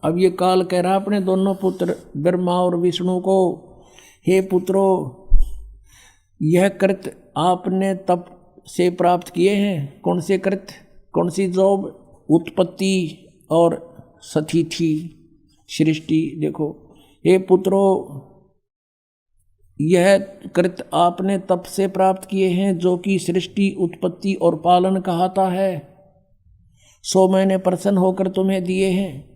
अब ये काल कह रहा अपने दोनों पुत्र ब्रह्मा और विष्णु को, हे पुत्रो, यह कृत्य आपने तप से प्राप्त किए हैं। कौन से कृत्य, कौन सी जॉब? उत्पत्ति और सतिथि, सृष्टि। देखो, हे पुत्रो, यह कृत्य आपने तप से प्राप्त किए हैं, जो कि सृष्टि, उत्पत्ति और पालन कहता है। सो मैंने प्रसन्न होकर तुम्हें दिए हैं।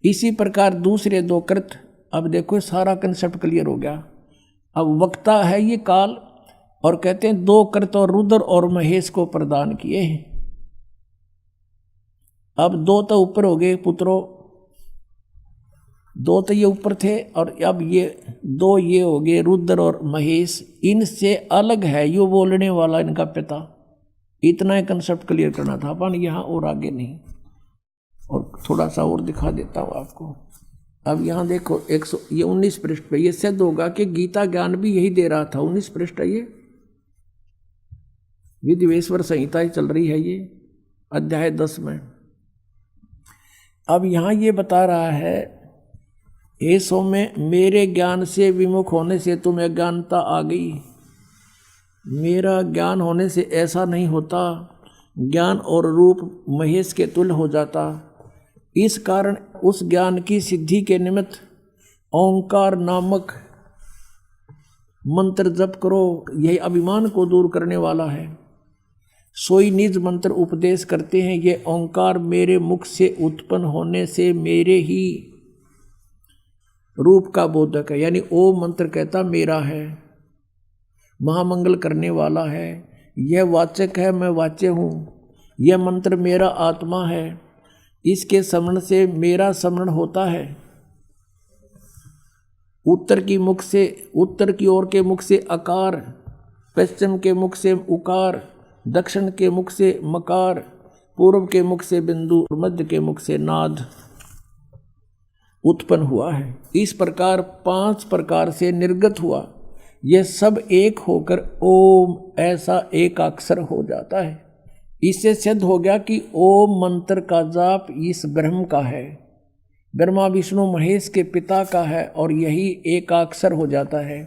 इसी प्रकार दूसरे दो कृत्य, अब देखो सारा कंसेप्ट क्लियर हो गया। अब वक्ता है ये काल, और कहते हैं दो कृत्य और रुद्र और महेश को प्रदान किए हैं। अब दो तो ऊपर हो गए पुत्रों, दो तो ये ऊपर थे, और अब ये दो ये हो गए रुद्र और महेश। इनसे अलग है यो बोलने वाला, इनका पिता। इतना ही कंसेप्ट क्लियर करना था अपन, यहाँ और आगे नहीं। और थोड़ा सा और दिखा देता हूँ आपको। अब यहाँ देखो 19 पृष्ठ पे ये सिद्ध होगा कि गीता ज्ञान भी यही दे रहा था। 19 पृष्ठ है ये, विद्वेश्वर संहिता ही चल रही है ये, अध्याय 10 में। अब यहाँ ये बता रहा है, हे सौम्य, मेरे ज्ञान से विमुख होने से तुम्हें अज्ञानता आ गई। मेरा ज्ञान होने से ऐसा नहीं होता, ज्ञान और रूप महेश के तुल्य हो जाता। इस कारण उस ज्ञान की सिद्धि के निमित्त ओंकार नामक मंत्र जप करो। यही अभिमान को दूर करने वाला है। सोई निज मंत्र उपदेश करते हैं। ये ओंकार मेरे मुख से उत्पन्न होने से मेरे ही रूप का बोधक है। यानी ओम मंत्र कहता मेरा है, महामंगल करने वाला है। यह वाचक है, मैं वाच्य हूँ। यह मंत्र मेरा आत्मा है। इसके स्मरण से मेरा स्मरण होता है। उत्तर की ओर के मुख से अकार, पश्चिम के मुख से उकार, दक्षिण के मुख से मकार, पूर्व के मुख से बिंदु और मध्य के मुख से नाद उत्पन्न हुआ है। इस प्रकार 5 प्रकार से निर्गत हुआ। यह सब एक होकर ओम ऐसा एक अक्षर हो जाता है। इससे सिद्ध हो गया कि ओम मंत्र का जाप इस ब्रह्म का है, ब्रह्मा विष्णु महेश के पिता का है, और यही एक अक्षर हो जाता है।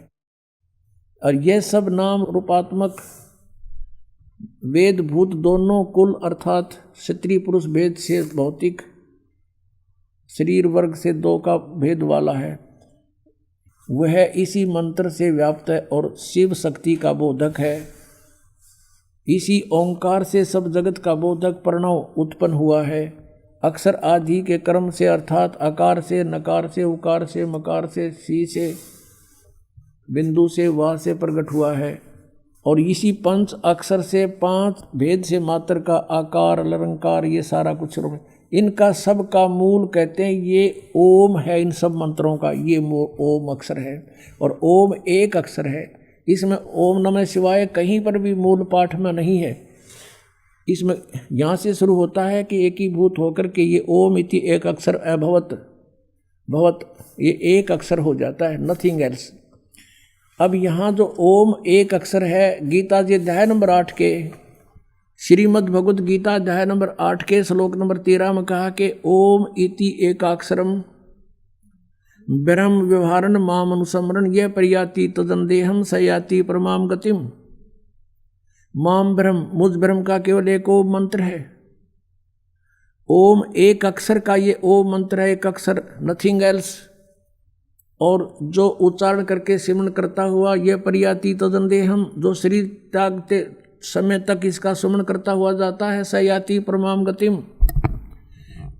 और यह सब नाम रूपात्मक वेद भूत दोनों कुल अर्थात स्त्री पुरुष भेद से भौतिक शरीर वर्ग से 2 का भेद वाला है, वह इसी मंत्र से व्याप्त है और शिव शक्ति का बोधक है। इसी ओंकार से सब जगत का बोधक प्रणव उत्पन्न हुआ है। अक्षर आदि के क्रम से अर्थात आकार से, नकार से, उकार से, मकार से, सी से, बिंदु से, वाह से प्रकट हुआ है। और इसी 5 अक्षर से 5 भेद से मात्र का आकार, अलंकार, ये सारा कुछ इनका सब का मूल कहते हैं ये ओम है। इन सब मंत्रों का ये ओम अक्षर है, और ओम एक अक्षर है। इसमें ओम नमः शिवाय कहीं पर भी मूल पाठ में नहीं है। इसमें यहाँ से शुरू होता है कि एकीभूत होकर के ये ओम इति एक अक्षर अभवत भवत, ये एक अक्षर हो जाता है, नथिंग एल्स। अब यहाँ जो ओम एक अक्षर है, गीता जी अध्याय नंबर 8 के श्रीमद् भगवद गीता अध्याय नंबर 8 के श्लोक नंबर 13 में कहा कि ओम इति एकाक्षरम ब्रह्म व्यवहारन माम अनुसमरण यह प्रयाति तदंदेहम सयाति परमाम गतिम। माम ब्रह्म, मुझ ब्रह्म का केवल एक ओम मंत्र है। ओम एक अक्षर का ये ओम मंत्र है, एक अक्षर, नथिंग एल्स। और जो उच्चारण करके सिमरण करता हुआ यह प्रयाति तदंदेहम, जो शरीर त्यागते समय तक इसका सुमन करता हुआ जाता है, सयाति परमाम गतिम,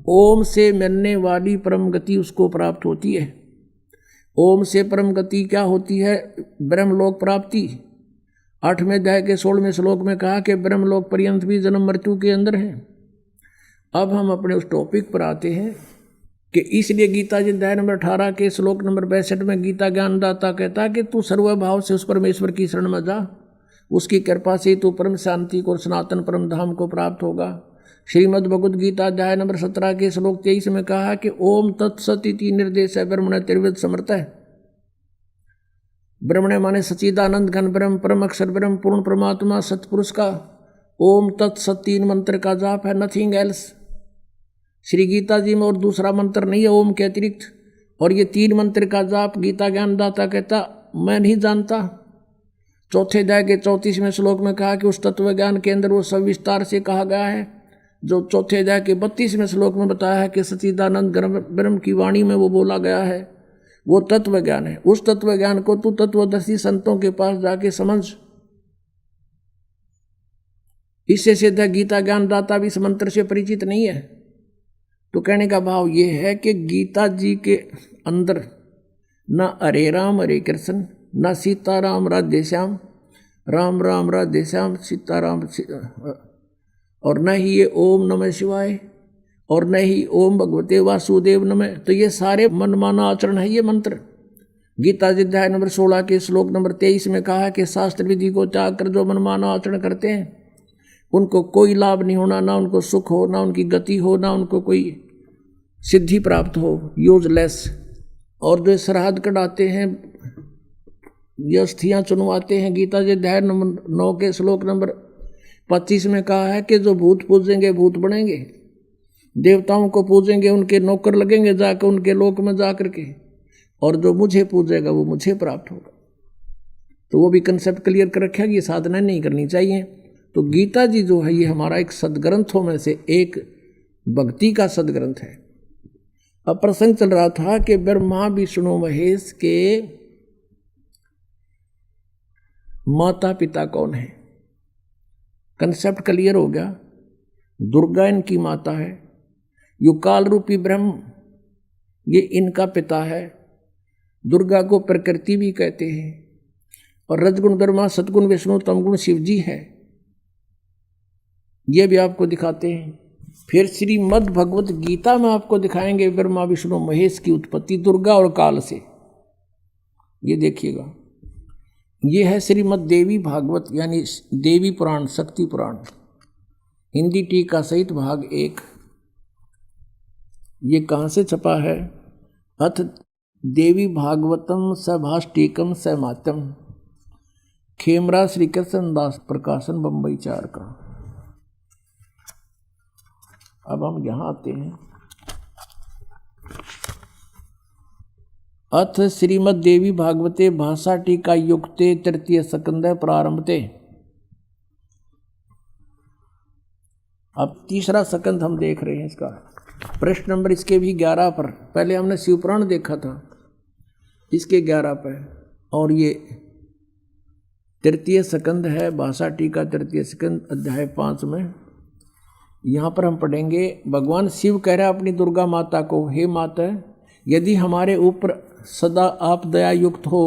ओम से मिलने वाली परम गति उसको प्राप्त होती है। ओम से परम गति क्या होती है? ब्रह्मलोक प्राप्ति। 8वें अध्याय के 16वें श्लोक में कहा कि ब्रह्मलोक पर्यंत भी जन्म मृत्यु के अंदर है। अब हम अपने उस टॉपिक पर आते हैं कि इसलिए गीता जी अध्याय नंबर 18 के श्लोक नंबर 62 में गीता ज्ञानदाता कहता है कि तू सर्वभाव से उस परमेश्वर की शरण में जा, उसकी कृपा से तू परम शांति को और सनातन परम धाम को प्राप्त होगा। श्रीमद् भगवद गीता अध्याय नंबर 17 के श्लोक 23 में कहा कि ओम तत्सत इति निर्देश है ब्रह्मण त्रिविध समर्थ है। ब्रह्मण माने सच्चिदानंद घन ब्रह्म, परम अक्षर ब्रह्म, पूर्ण परमात्मा सतपुरुष का ओम तत्सत 3 मंत्र का जाप है, नथिंग एल्स। श्री गीता जी में और दूसरा मंत्र नहीं है ओम के अतिरिक्त। और ये 3 मंत्र का जाप गीता ज्ञानदाता कहता मैं नहीं जानता। 4थे अध्याय के 34वें श्लोक में कहा कि उस तत्व ज्ञान के अंदर वो सब विस्तार से कहा गया है, जो 4थे अध्याय के 32वें श्लोक में बताया है कि सच्चिदानंद ब्रह्म की वाणी में वो बोला गया है, वो तत्व ज्ञान है। उस तत्व ज्ञान को तू तत्वदर्शी संतों के पास जाके समझ। इससे सिद्ध है गीता ज्ञानदाता भी इस मंत्र से परिचित नहीं है। तो कहने का भाव ये है कि गीता जी के अंदर न हरे राम हरे कृष्ण, न सीताराम राधे श्याम, राम राम राधे श्याम सीताराम, और न ही ये ओम नमः शिवाय, और न ही ओम भगवते वासुदेव नमः। तो ये सारे मनमाना आचरण है ये मंत्र। गीता जी अध्याय नंबर 16 के श्लोक नंबर 23 में कहा है कि शास्त्र विधि को त्याग कर जो मनमाना आचरण करते हैं उनको कोई लाभ नहीं होना, ना उनको सुख हो, ना उनकी गति हो, ना उनको कोई सिद्धि प्राप्त हो, यूजलेस। और जो श्राद्ध कढ़ाते हैं, ये अस्थियाँ चुनवाते हैं, गीता जी अध्याय नंबर 9 के श्लोक नंबर 25 में कहा है कि जो भूत पूजेंगे भूत बनेंगे, देवताओं को पूजेंगे उनके नौकर लगेंगे जाकर उनके लोक में जा कर के, और जो मुझे पूजेगा वो मुझे प्राप्त होगा। तो वो भी कंसेप्ट क्लियर कर रखा कि ये साधना नहीं करनी चाहिए। तो गीता जी जो है ये हमारा एक सदग्रंथों में से एक भक्ति का सदग्रंथ है। अब प्रसंग चल रहा था कि ब्रह्मा विष्णु महेश के माता पिता कौन है। कंसेप्ट क्लियर हो गया। दुर्गा इनकी माता है, यो काल रूपी ब्रह्म ये इनका पिता है। दुर्गा को प्रकृति भी कहते हैं, और रजगुण ब्रह्मा, सतगुण विष्णु, तमगुण शिव जी है। ये भी आपको दिखाते हैं। फिर श्रीमद् भगवत गीता में आपको दिखाएंगे ब्रह्मा विष्णु महेश की उत्पत्ति दुर्गा और काल से। ये देखिएगा, ये है श्रीमद् देवी भागवत यानी देवी पुराण, शक्ति पुराण, हिंदी टीका सहित भाग 1। ये कहाँ से छपा है? अथ देवी भागवतम सभाष्टीकम समात्यम, खेमरा श्री कृष्ण दास प्रकाशन, बम्बई 4 का। अब हम यहाँ आते हैं। अथ श्रीमद् देवी भागवते भाषा टीका युक्ते तृतीय स्कंध प्रारंभते। अब तीसरा स्कंध हम देख रहे हैं। इसका प्रश्न नंबर इसके भी 11 पर, पहले हमने शिवपुराण देखा था, इसके 11 पर, और ये तृतीय स्कंध है भाषा टीका तृतीय स्कंध अध्याय 5 में। यहाँ पर हम पढ़ेंगे, भगवान शिव कह रहा है अपनी दुर्गा माता को, हे माता, यदि हमारे ऊपर सदा आप दया युक्त हो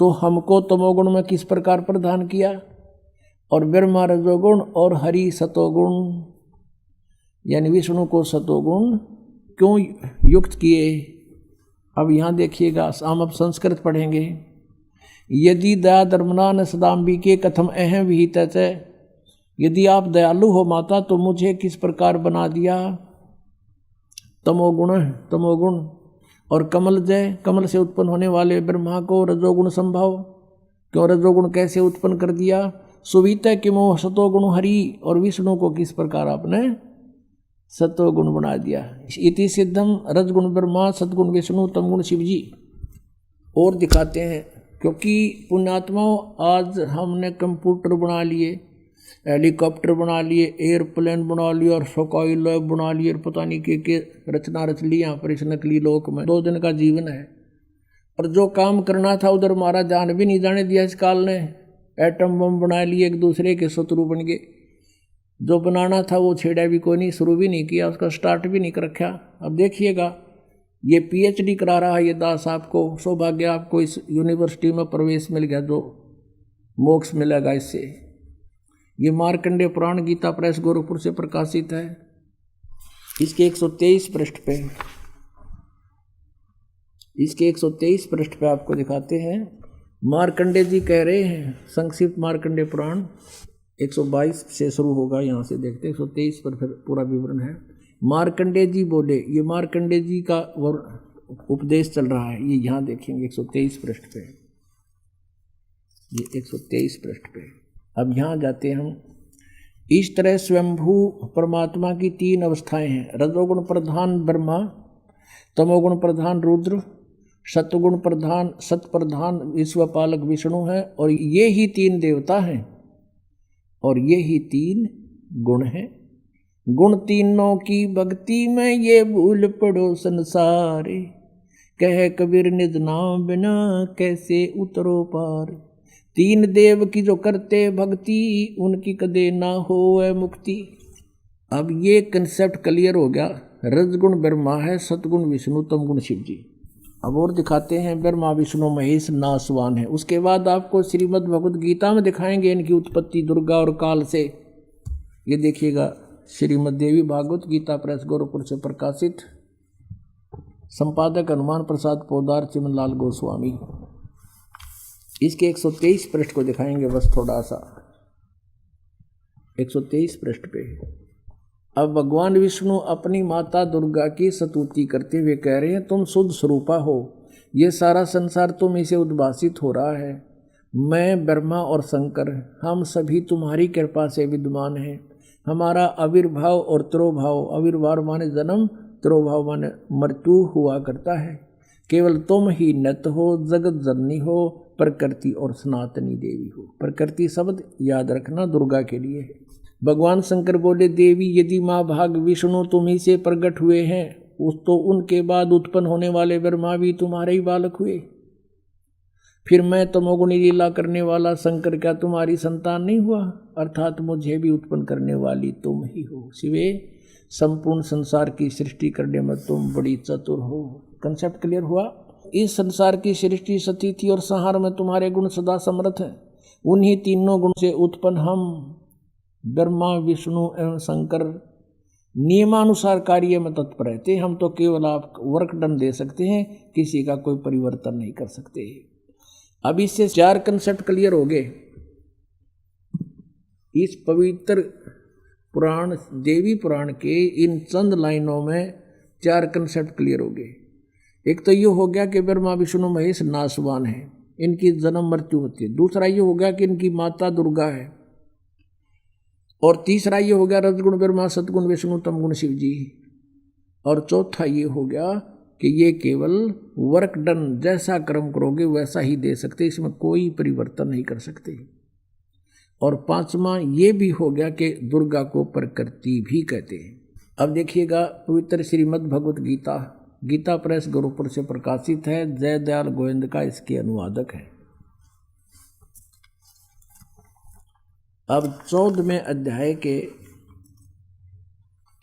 तो हमको तमोगुण में किस प्रकार प्रदान किया, और ब्रह्मा रजोगुण और हरि सतोगुण यानी विष्णु को सतोगुण क्यों युक्त किए। अब यहाँ देखिएगा, हम अब संस्कृत पढ़ेंगे। यदि दया धर्मना न सदाम्बिके कथम अहम विहित है, यदि आप दयालु हो माता तो मुझे किस प्रकार बना दिया। तमोगुण और कमल जय, कमल से उत्पन्न होने वाले ब्रह्मा को रजोगुण संभव, क्यों रजोगुण कैसे उत्पन्न कर दिया। सुवित किमो सतोगुण हरि, और विष्णु को किस प्रकार आपने सतोगुण बना दिया। इति सिद्धम रजगुण ब्रह्मा सतगुण विष्णु तमगुण शिवजी। और दिखाते हैं, क्योंकि पुण्यात्माओं आज हमने कंप्यूटर बना लिए, हेलीकॉप्टर बना लिए, एयरप्लेन बना लिए, और स्काई लैब बना लिए, और पता नहीं के रचना रच ली यहाँ पर इस नकली लोक में। 2 दिन का जीवन है, और जो काम करना था उधर हमारा ध्यान भी नहीं जाने दिया इस काल ने। एटम बम बना लिए, एक दूसरे के शत्रु बन गए। जो बनाना था वो छेड़ा भी कोई नहीं, शुरू भी नहीं किया, उसका स्टार्ट भी नहीं कर रखा। अब देखिएगा, ये PhD करा रहा है ये दास आपको, सौभाग्य आपको इस यूनिवर्सिटी में प्रवेश मिल गया, जो मोक्ष मिलेगा इससे। ये मार्कंडेय पुराण गीता प्रेस गोरखपुर से प्रकाशित है। इसके 123 पृष्ठ पे, इसके 123 पृष्ठ पे आपको दिखाते हैं। मार्कंडेय जी कह रहे हैं, संक्षिप्त मार्कंडेय पुराण 122 से शुरू होगा, यहाँ से देखते हैं 123 पर फिर पूरा विवरण है। मार्कंडेय जी बोले, ये मार्कंडेय जी का उपदेश चल रहा है, ये यहाँ देखेंगे 123 पृष्ठ पे, ये 123 पृष्ठ पे। अब यहाँ जाते हैं हम। इस तरह स्वयंभू परमात्मा की 3 अवस्थाएं हैं, रजोगुण प्रधान ब्रह्मा, तमोगुण प्रधान रुद्र, सतगुण प्रधान सत प्रधान विश्वपालक विष्णु है, और ये ही 3 देवता हैं, और ये ही 3 गुण हैं। गुण तीनों की भक्ति में ये भूल पड़ो संसारे, कह कबीर निज नाम बिना कैसे उतरो पार। 3 देव की जो करते भक्ति, उनकी कदे ना होए मुक्ति। अब ये कंसेप्ट क्लियर हो गया। रजगुण ब्रह्मा है, सतगुण विष्णु, तमगुण शिव जी। अब और दिखाते हैं, ब्रह्मा विष्णु महेश नासवान है। उसके बाद आपको श्रीमद् भगवद गीता में दिखाएंगे इनकी उत्पत्ति दुर्गा और काल से। ये देखिएगा, श्रीमद् देवी भागवत गीता प्रेस गोरखपुर से प्रकाशित, संपादक हनुमान प्रसाद पोदार चिमनलाल गोस्वामी। इसके 123 पृष्ठ को दिखाएंगे बस थोड़ा सा, 123 पृष्ठ पे। अब भगवान विष्णु अपनी माता दुर्गा की स्तुति करते हुए कह रहे हैं, तुम शुद्ध स्वरूपा हो, ये सारा संसार तुम इसे उद्भासित हो रहा है। मैं ब्रह्मा और शंकर, हम सभी तुम्हारी कृपा से विद्यमान हैं। हमारा आविर्भाव और तिरोभाव, आविर्भाव माने जन्म, तिरोभाव माने मृत्यु हुआ करता है। केवल तुम ही नत हो, जगत जननी हो, प्रकृति और सनातनी देवी हो। प्रकृति शब्द याद रखना दुर्गा के लिए है। भगवान शंकर बोले, देवी यदि माँ भाग विष्णु तुम ही से प्रकट हुए हैं, उस तो उनके बाद उत्पन्न होने वाले ब्रह्मा भी तुम्हारे ही बालक हुए। फिर मैं तमोगुणी लीला करने वाला शंकर क्या तुम्हारी संतान नहीं हुआ? अर्थात मुझे भी उत्पन्न करने वाली तुम ही हो। शिवे, संपूर्ण संसार की सृष्टि करने में तुम बड़ी चतुर हो। कंसेप्ट क्लियर हुआ? इस संसार की सृष्टि स्थिति और संहार में तुम्हारे गुण सदा समर्थ हैं। उन्हीं तीनों गुण से उत्पन्न हम ब्रह्मा विष्णु एवं शंकर नियमानुसार कार्य में तत्पर रहते हैं। हम तो केवल आप वर्क डन दे सकते हैं, किसी का कोई परिवर्तन नहीं कर सकते। अब इससे 4 कंसेप्ट क्लियर हो गए। इस पवित्र पुराण, देवी पुराण के इन चंद लाइनों में 4 कंसेप्ट क्लियर हो गए। एक तो ये हो गया कि ब्रह्मा विष्णु महेश नाशवान है, इनकी जन्म मृत्यु होती है। दूसरा ये हो गया कि इनकी माता दुर्गा है। और तीसरा ये हो गया रजगुण ब्रह्मा, सतगुण विष्णु, तमगुण शिव जी। और चौथा ये हो गया कि ये केवल वर्क डन, जैसा कर्म करोगे वैसा ही दे सकते, इसमें कोई परिवर्तन नहीं कर सकते। और पांचवा ये भी हो गया कि दुर्गा को प्रकृति भी कहते हैं। अब देखिएगा पवित्र श्रीमद् भगवत गीता, गीता प्रेस गुरुपुर से प्रकाशित है। जयदयाल गोविंद का इसके अनुवादक है। अब 14वें अध्याय के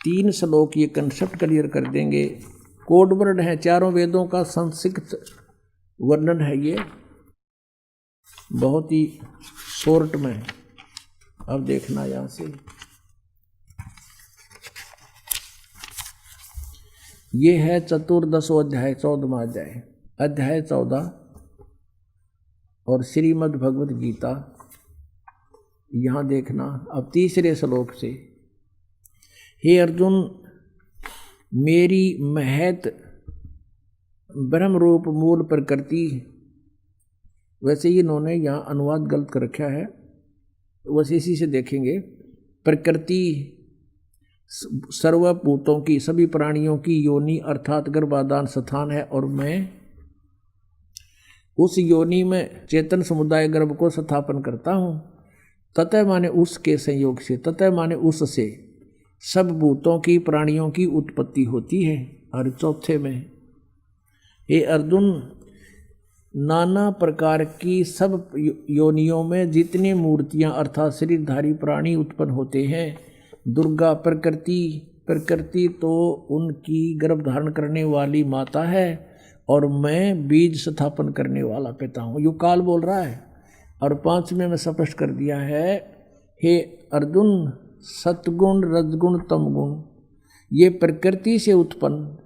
3 श्लोक ये कंसेप्ट क्लियर कर देंगे। कोड वर्ड है, चारों वेदों का संक्षिप्त वर्णन है, ये बहुत ही शॉर्ट में है। अब देखना यहां से, ये है चतुर्दशो अध्याय, 14वां अध्याय, अध्याय 14 और श्रीमद् भगवत गीता। यहां देखना अब तीसरे श्लोक से, हे अर्जुन, मेरी महत ब्रह्म रूप मूल प्रकृति, वैसे ही इन्होंने यहाँ अनुवाद गलत कर रखा है, वैसे इसी से देखेंगे। प्रकृति सर्वभूतों की, सभी प्राणियों की योनि अर्थात गर्भाधान स्थान है, और मैं उस योनि में चेतन समुदाय गर्भ को स्थापन करता हूँ। ततः माने उसके संयोग से, ततः माने उससे सब भूतों की, प्राणियों की उत्पत्ति होती है। और चौथे में, हे अर्जुन, नाना प्रकार की सब योनियों में जितनी मूर्तियां अर्थात शरीरधारी प्राणी उत्पन्न होते हैं, दुर्गा प्रकृति तो उनकी गर्भ धारण करने वाली माता है, और मैं बीज स्थापन करने वाला पिता हूँ। यो काल बोल रहा है। और 5वें में स्पष्ट कर दिया है, हे अर्जुन, सतगुण रजगुण तमगुण ये प्रकृति से उत्पन्न,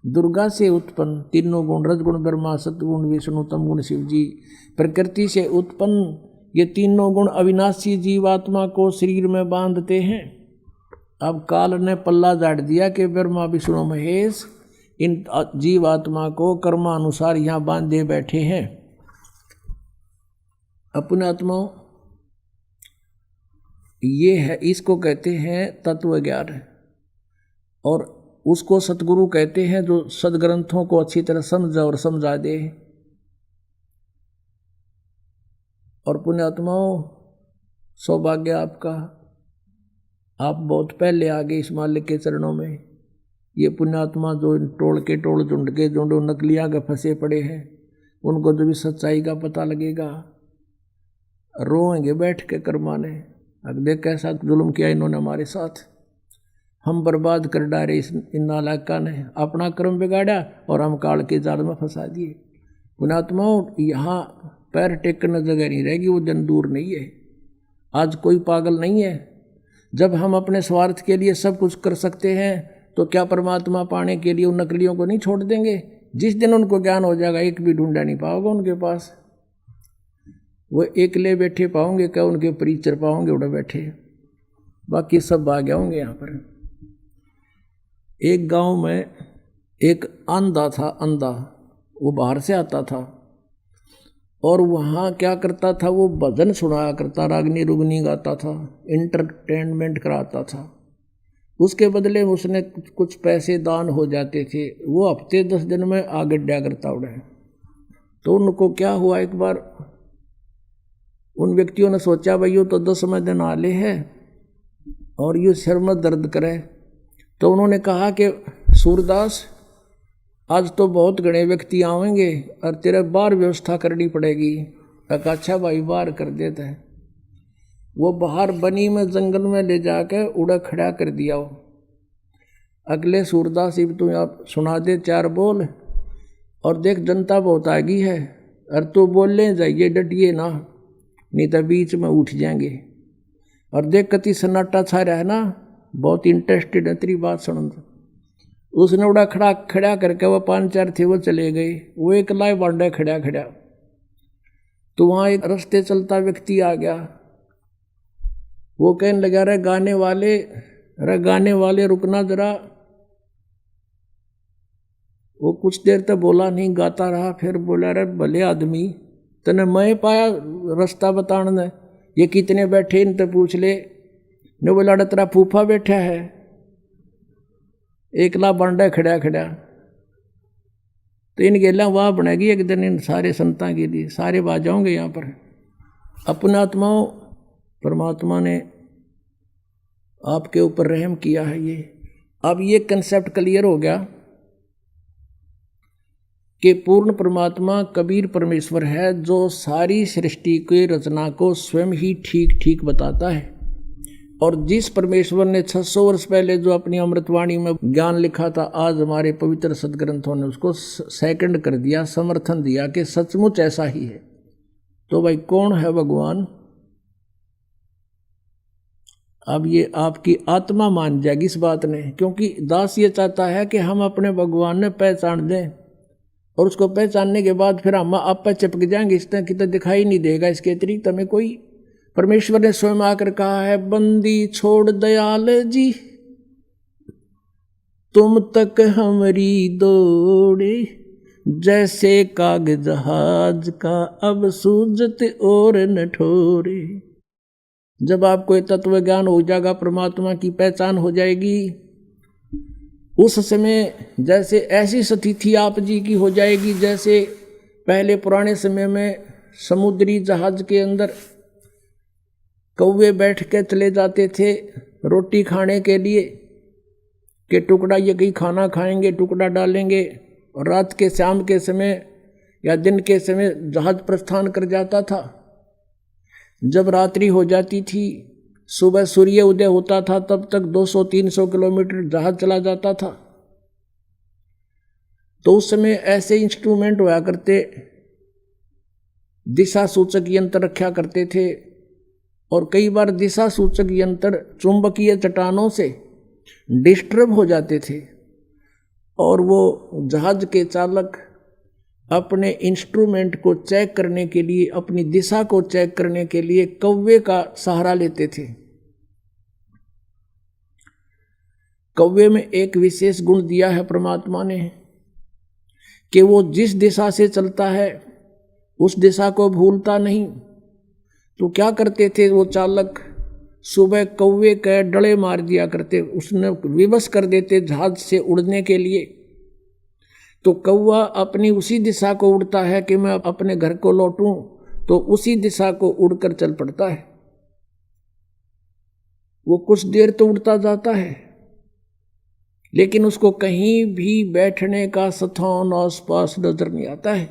दुर्गा से उत्पन्न तीनों गुण, रजगुण ब्रह्मा, सतगुण विष्णु, तमगुण शिव जी, प्रकृति से उत्पन्न ये तीनों गुण अविनाशी जीवात्मा को शरीर में बांधते हैं। अब काल ने पल्ला झाड़ दिया कि ब्रह्मा विष्णु महेश इन जीवात्मा को कर्मानुसार यहाँ बांधे बैठे हैं। अपने आत्माओं, ये है, इसको कहते हैं तत्व ज्ञान, और उसको सतगुरु कहते हैं जो सदग्रंथों को अच्छी तरह समझा और समझा दे। और पुण्यात्माओं, सौभाग्य आपका, आप बहुत पहले आ गए इस मालिक के चरणों में। ये पुण्यात्मा जो टोल के टोल, झुंड के झुंड नकलियाँ के फंसे पड़े हैं, उनको जो भी सच्चाई का पता लगेगा रोएंगे बैठ के कर्माने। अब देख कैसा जुल्म किया इन्होंने हमारे साथ, हम बर्बाद कर डाले इन नालायका ने, अपना कर्म बिगाड़ा और हम काल के जाल में फंसा दिए। पुण्यात्माओं, यहाँ पैर टेकने जगह नहीं रहेगी, वो दिन दूर नहीं है। आज कोई पागल नहीं है। जब हम अपने स्वार्थ के लिए सब कुछ कर सकते हैं, तो क्या परमात्मा पाने के लिए उन नकलियों को नहीं छोड़ देंगे? जिस दिन उनको ज्ञान हो जाएगा, एक भी ढूंढा नहीं पाओगे उनके पास। वो एकले बैठे पाओगे क्या? उनके परिचर पाओगे उड़े बैठे, बाकी सब आ गए होंगे यहाँ पर। एक गांव में एक अंधा था, अंधा, वो बाहर से आता था और वहाँ क्या करता था, वो भजन सुनाया करता, रागनी रुगनी गाता था, इंटरटेनमेंट कराता था। उसके बदले उसने कुछ पैसे दान हो जाते थे, वो हफ्ते 10 दिन में आगे डा करता उड़े। तो उनको क्या हुआ, एक बार उन व्यक्तियों ने सोचा भाई यो तो 10वें दिन आले है और ये सिर में दर्द करे। तो उन्होंने कहा कि सूरदास, आज तो बहुत घने व्यक्ति आवेंगे और तेरे बाहर व्यवस्था करनी पड़ेगी। कहा अच्छा भाई, बाहर कर देते हैं। वो बाहर बनी में जंगल में ले जाकर उड़ा खड़ा कर दिया। वो अगले सूरदास, इब तू आप सुना दे 4 बोल, और देख जनता बहुत आ गई है, और तू बोलने जाइए, डटिए ना, नहीं तो बीच में उठ जाएंगे। और देख कति सन्नाटा छा रहा है ना, बहुत इंटरेस्टेड है तेरी बात सुन। उसने उड़ा खड़ा खड़ा करके वो 5-4 थे वो चले गए, वो एक लाए बांडा खड़ा खड़ा। तो वहाँ एक रास्ते चलता व्यक्ति आ गया, वो कहने लगा रे गाने वाले रुकना जरा। वो कुछ देर तक बोला नहीं, गाता रहा, फिर बोला रे भले आदमी तने मैं पाया रास्ता बताने ने, ये कितने बैठे इनसे पूछ ले। ने बोला तेरा फूफा बैठा है, एकला बांडा खड़ा खड़ा। तो इन गेला वाह बनेगी एक दिन इन सारे संतां के लिए, सारे बाजाओंगे यहाँ पर। अपने आत्माओं परमात्मा ने आपके ऊपर रहम किया है। ये अब ये कंसेप्ट क्लियर हो गया कि पूर्ण परमात्मा कबीर परमेश्वर है, जो सारी सृष्टि की रचना को स्वयं ही ठीक ठीक बताता है। और जिस परमेश्वर ने 600 वर्ष पहले जो अपनी अमृतवाणी में ज्ञान लिखा था, आज हमारे पवित्र सदग्रंथों ने उसको सेकंड कर दिया, समर्थन दिया कि सचमुच ऐसा ही है। तो भाई कौन है भगवान? अब ये आपकी आत्मा मान जाएगी इस बात ने, क्योंकि दास ये चाहता है कि हम अपने भगवान ने पहचान दें, और उसको पहचानने के बाद फिर हम आप पर चिपक जाएंगे, इस तरह की तो दिखाई नहीं देगा इसके अतिरिक्त हमें कोई। परमेश्वर ने स्वयं आकर कहा है, बंदी छोड़ दयाल जी तुम तक हमारी दौड़े, जैसे काग जहाज का अब सूझत और न ठोरे। जब आपको ये तत्व ज्ञान हो जाएगा, परमात्मा की पहचान हो जाएगी, उस समय जैसे ऐसी स्थिति आप जी की हो जाएगी जैसे पहले पुराने समय में समुद्री जहाज के अंदर कौवे बैठ के चले जाते थे रोटी खाने के लिए, कि टुकड़ा ये कहीं खाना खाएंगे, टुकड़ा डालेंगे, और रात के शाम के समय या दिन के समय जहाज प्रस्थान कर जाता था। जब रात्रि हो जाती थी, सुबह सूर्य उदय होता था, तब तक 200-300 किलोमीटर जहाज चला जाता था। तो उस समय ऐसे इंस्ट्रूमेंट हुआ करते, दिशा सूचक यंत्र रखा करते थे, और कई बार दिशा सूचक यंत्र चुंबकीय चट्टानों से डिस्टर्ब हो जाते थे, और वो जहाज के चालक अपने इंस्ट्रूमेंट को चेक करने के लिए, अपनी दिशा को चेक करने के लिए कौवे का सहारा लेते थे। कौवे में एक विशेष गुण दिया है परमात्मा ने कि वो जिस दिशा से चलता है उस दिशा को भूलता नहीं। तो क्या करते थे वो चालक, सुबह कौवे के डले मार दिया करते, उसने विवश कर देते जहाज से उड़ने के लिए। तो कौवा अपनी उसी दिशा को उड़ता है कि मैं अपने घर को लौटूं, तो उसी दिशा को उड़कर चल पड़ता है। वो कुछ देर तो उड़ता जाता है, लेकिन उसको कहीं भी बैठने का स्थान आसपास नजर नहीं आता है।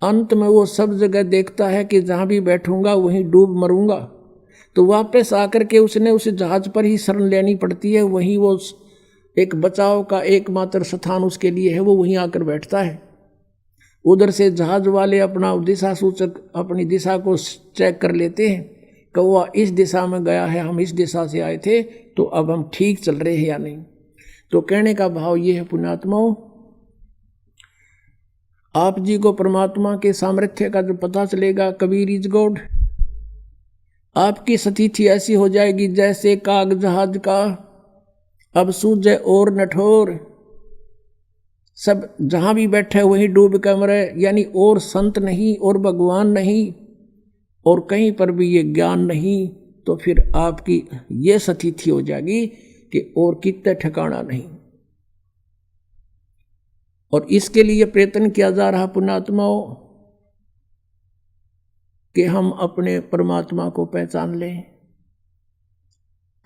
अंत में वो सब जगह देखता है कि जहाँ भी बैठूंगा वहीं डूब मरूंगा। तो वापस आकर के उसने उस जहाज पर ही शरण लेनी पड़ती है, वहीं वो एक बचाव का एकमात्र स्थान उसके लिए है, वो वहीं आकर बैठता है। उधर से जहाज वाले अपना दिशा सूचक अपनी दिशा को चेक कर लेते हैं, कौवा इस दिशा में गया है, हम इस दिशा से आए थे, तो अब हम ठीक चल रहे हैं या नहीं। तो कहने का भाव ये है पुण्यात्माओं, आप जी को परमात्मा के सामर्थ्य का जो पता चलेगा, कबीर इज गॉड, आपकी स्थिति ऐसी हो जाएगी जैसे काग जहाज का अब सूझे और नठोर। सब जहां भी बैठे वहीं डूब के मरे, यानी और संत नहीं और भगवान नहीं और कहीं पर भी ये ज्ञान नहीं, तो फिर आपकी ये स्थिति हो जाएगी कि और कितने ठिकाना नहीं। और इसके लिए प्रयत्न किया जा रहा पुण्यात्माओं कि हम अपने परमात्मा को पहचान लें।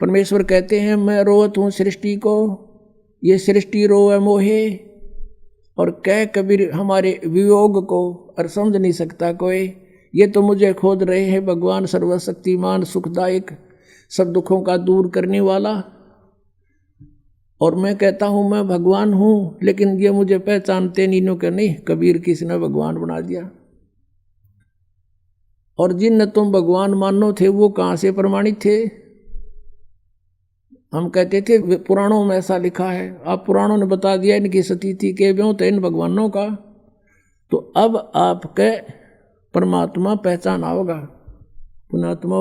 परमेश्वर कहते हैं, मैं रोवत हूँ सृष्टि को, ये सृष्टि रोवे मोहे, और कह कबीर हमारे वियोग को, और समझ नहीं सकता कोई, ये तो मुझे खोज रहे हैं भगवान सर्वशक्तिमान सुखदायक सब दुखों का दूर करने वाला। और मैं कहता हूँ मैं भगवान हूँ, लेकिन ये मुझे पहचानते नहीं, कि नहीं कबीर किसने भगवान बना दिया। और जिन तुम भगवान मानो थे वो कहाँ से प्रमाणित थे? हम कहते थे पुराणों में ऐसा लिखा है, अब पुराणों ने बता दिया इनकी सती थी के ब्यों तो इन भगवानों का। तो अब आपके परमात्मा पहचान आओगा। पुणात्मा,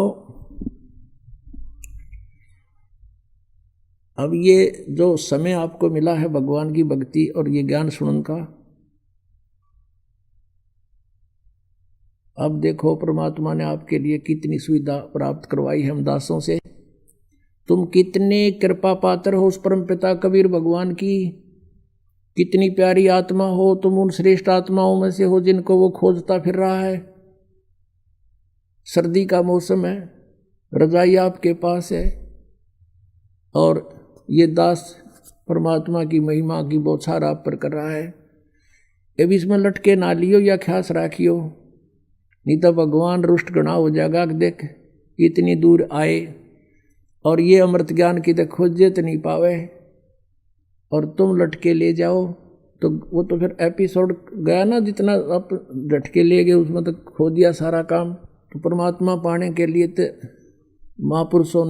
अब ये जो समय आपको मिला है भगवान की भक्ति और ये ज्ञान सुनने का, अब देखो परमात्मा ने आपके लिए कितनी सुविधा प्राप्त करवाई है हम दासों से। तुम कितने कृपा पात्र हो उस परम पिता कबीर भगवान की, कितनी प्यारी आत्मा हो तुम, उन श्रेष्ठ आत्माओं में से हो जिनको वो खोजता फिर रहा है। सर्दी का मौसम है, रजाई आपके पास है, और ये दास परमात्मा की महिमा की बौछार आप पर कर रहा है। अब इसमें लटके ना लियो या ख्यास राखियो, नहीं तो भगवान रुष्ट गणा हो जाएगा कि देख इतनी दूर आए और ये अमृत ज्ञान की तो खोजे तो नहीं पावे और तुम लटके ले जाओ, तो वो तो फिर एपिसोड गया ना, जितना आप लटके ले गए उसमें तो खो दिया सारा काम। तो परमात्मा पाने के लिए तो महापुरुषों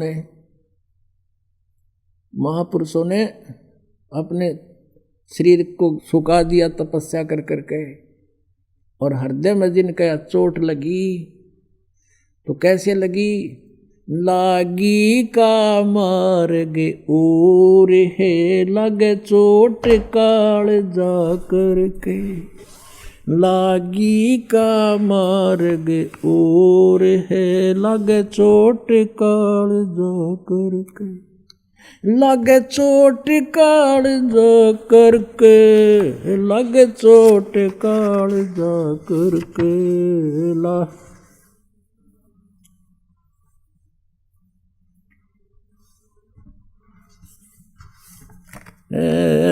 ने अपने शरीर को सुखा दिया तपस्या कर करके, और हृदय में जिनका चोट लगी तो कैसे लगी, लागी का मार्ग और है लगे चोट काल जा करके, लागी का मार्ग और है लगे चोट काल जा करके, लगे चोट काल जा करके, लगे चोट काल जा करके,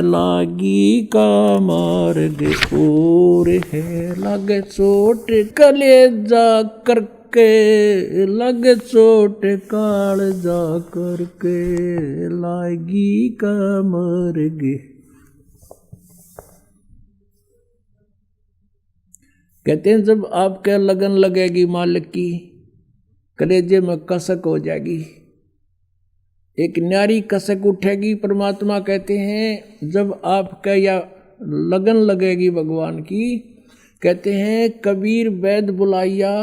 लागी का मार्ग और है लगे चोट कलेजा करके, लगे चोट काल जा करके, लागी का मार्ग। कहते हैं जब आपके लगन लगेगी मालिक की, कलेजे में कसक हो जाएगी, एक न्यारी कसक उठेगी। परमात्मा कहते हैं जब आपका या लगन लगेगी भगवान की, कहते हैं कबीर वैद बुलाइया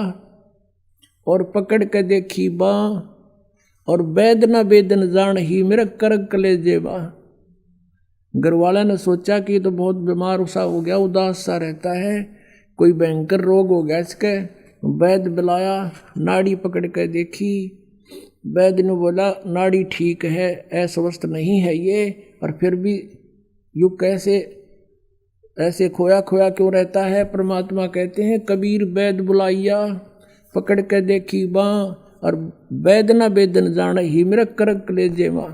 और पकड़ के देखी बा, और वैद न वेदन जान ही मेरा कर कलेजे बा। घरवाला ने सोचा कि तो बहुत बीमार सा हो गया, उदास सा रहता है, कोई भयंकर रोग हो गया इसके। वैद बुलाया, नाड़ी पकड़ के देखी, वैद्य ने बोला नाड़ी ठीक है, अस्वस्थ नहीं है ये, और फिर भी यू कैसे ऐसे खोया खोया क्यों रहता है। परमात्मा कहते हैं कबीर वैद्य बुलाइया पकड़ के देखी बाँ, और वैद्य न वेदन जान ही मेरा करक ले जेवा।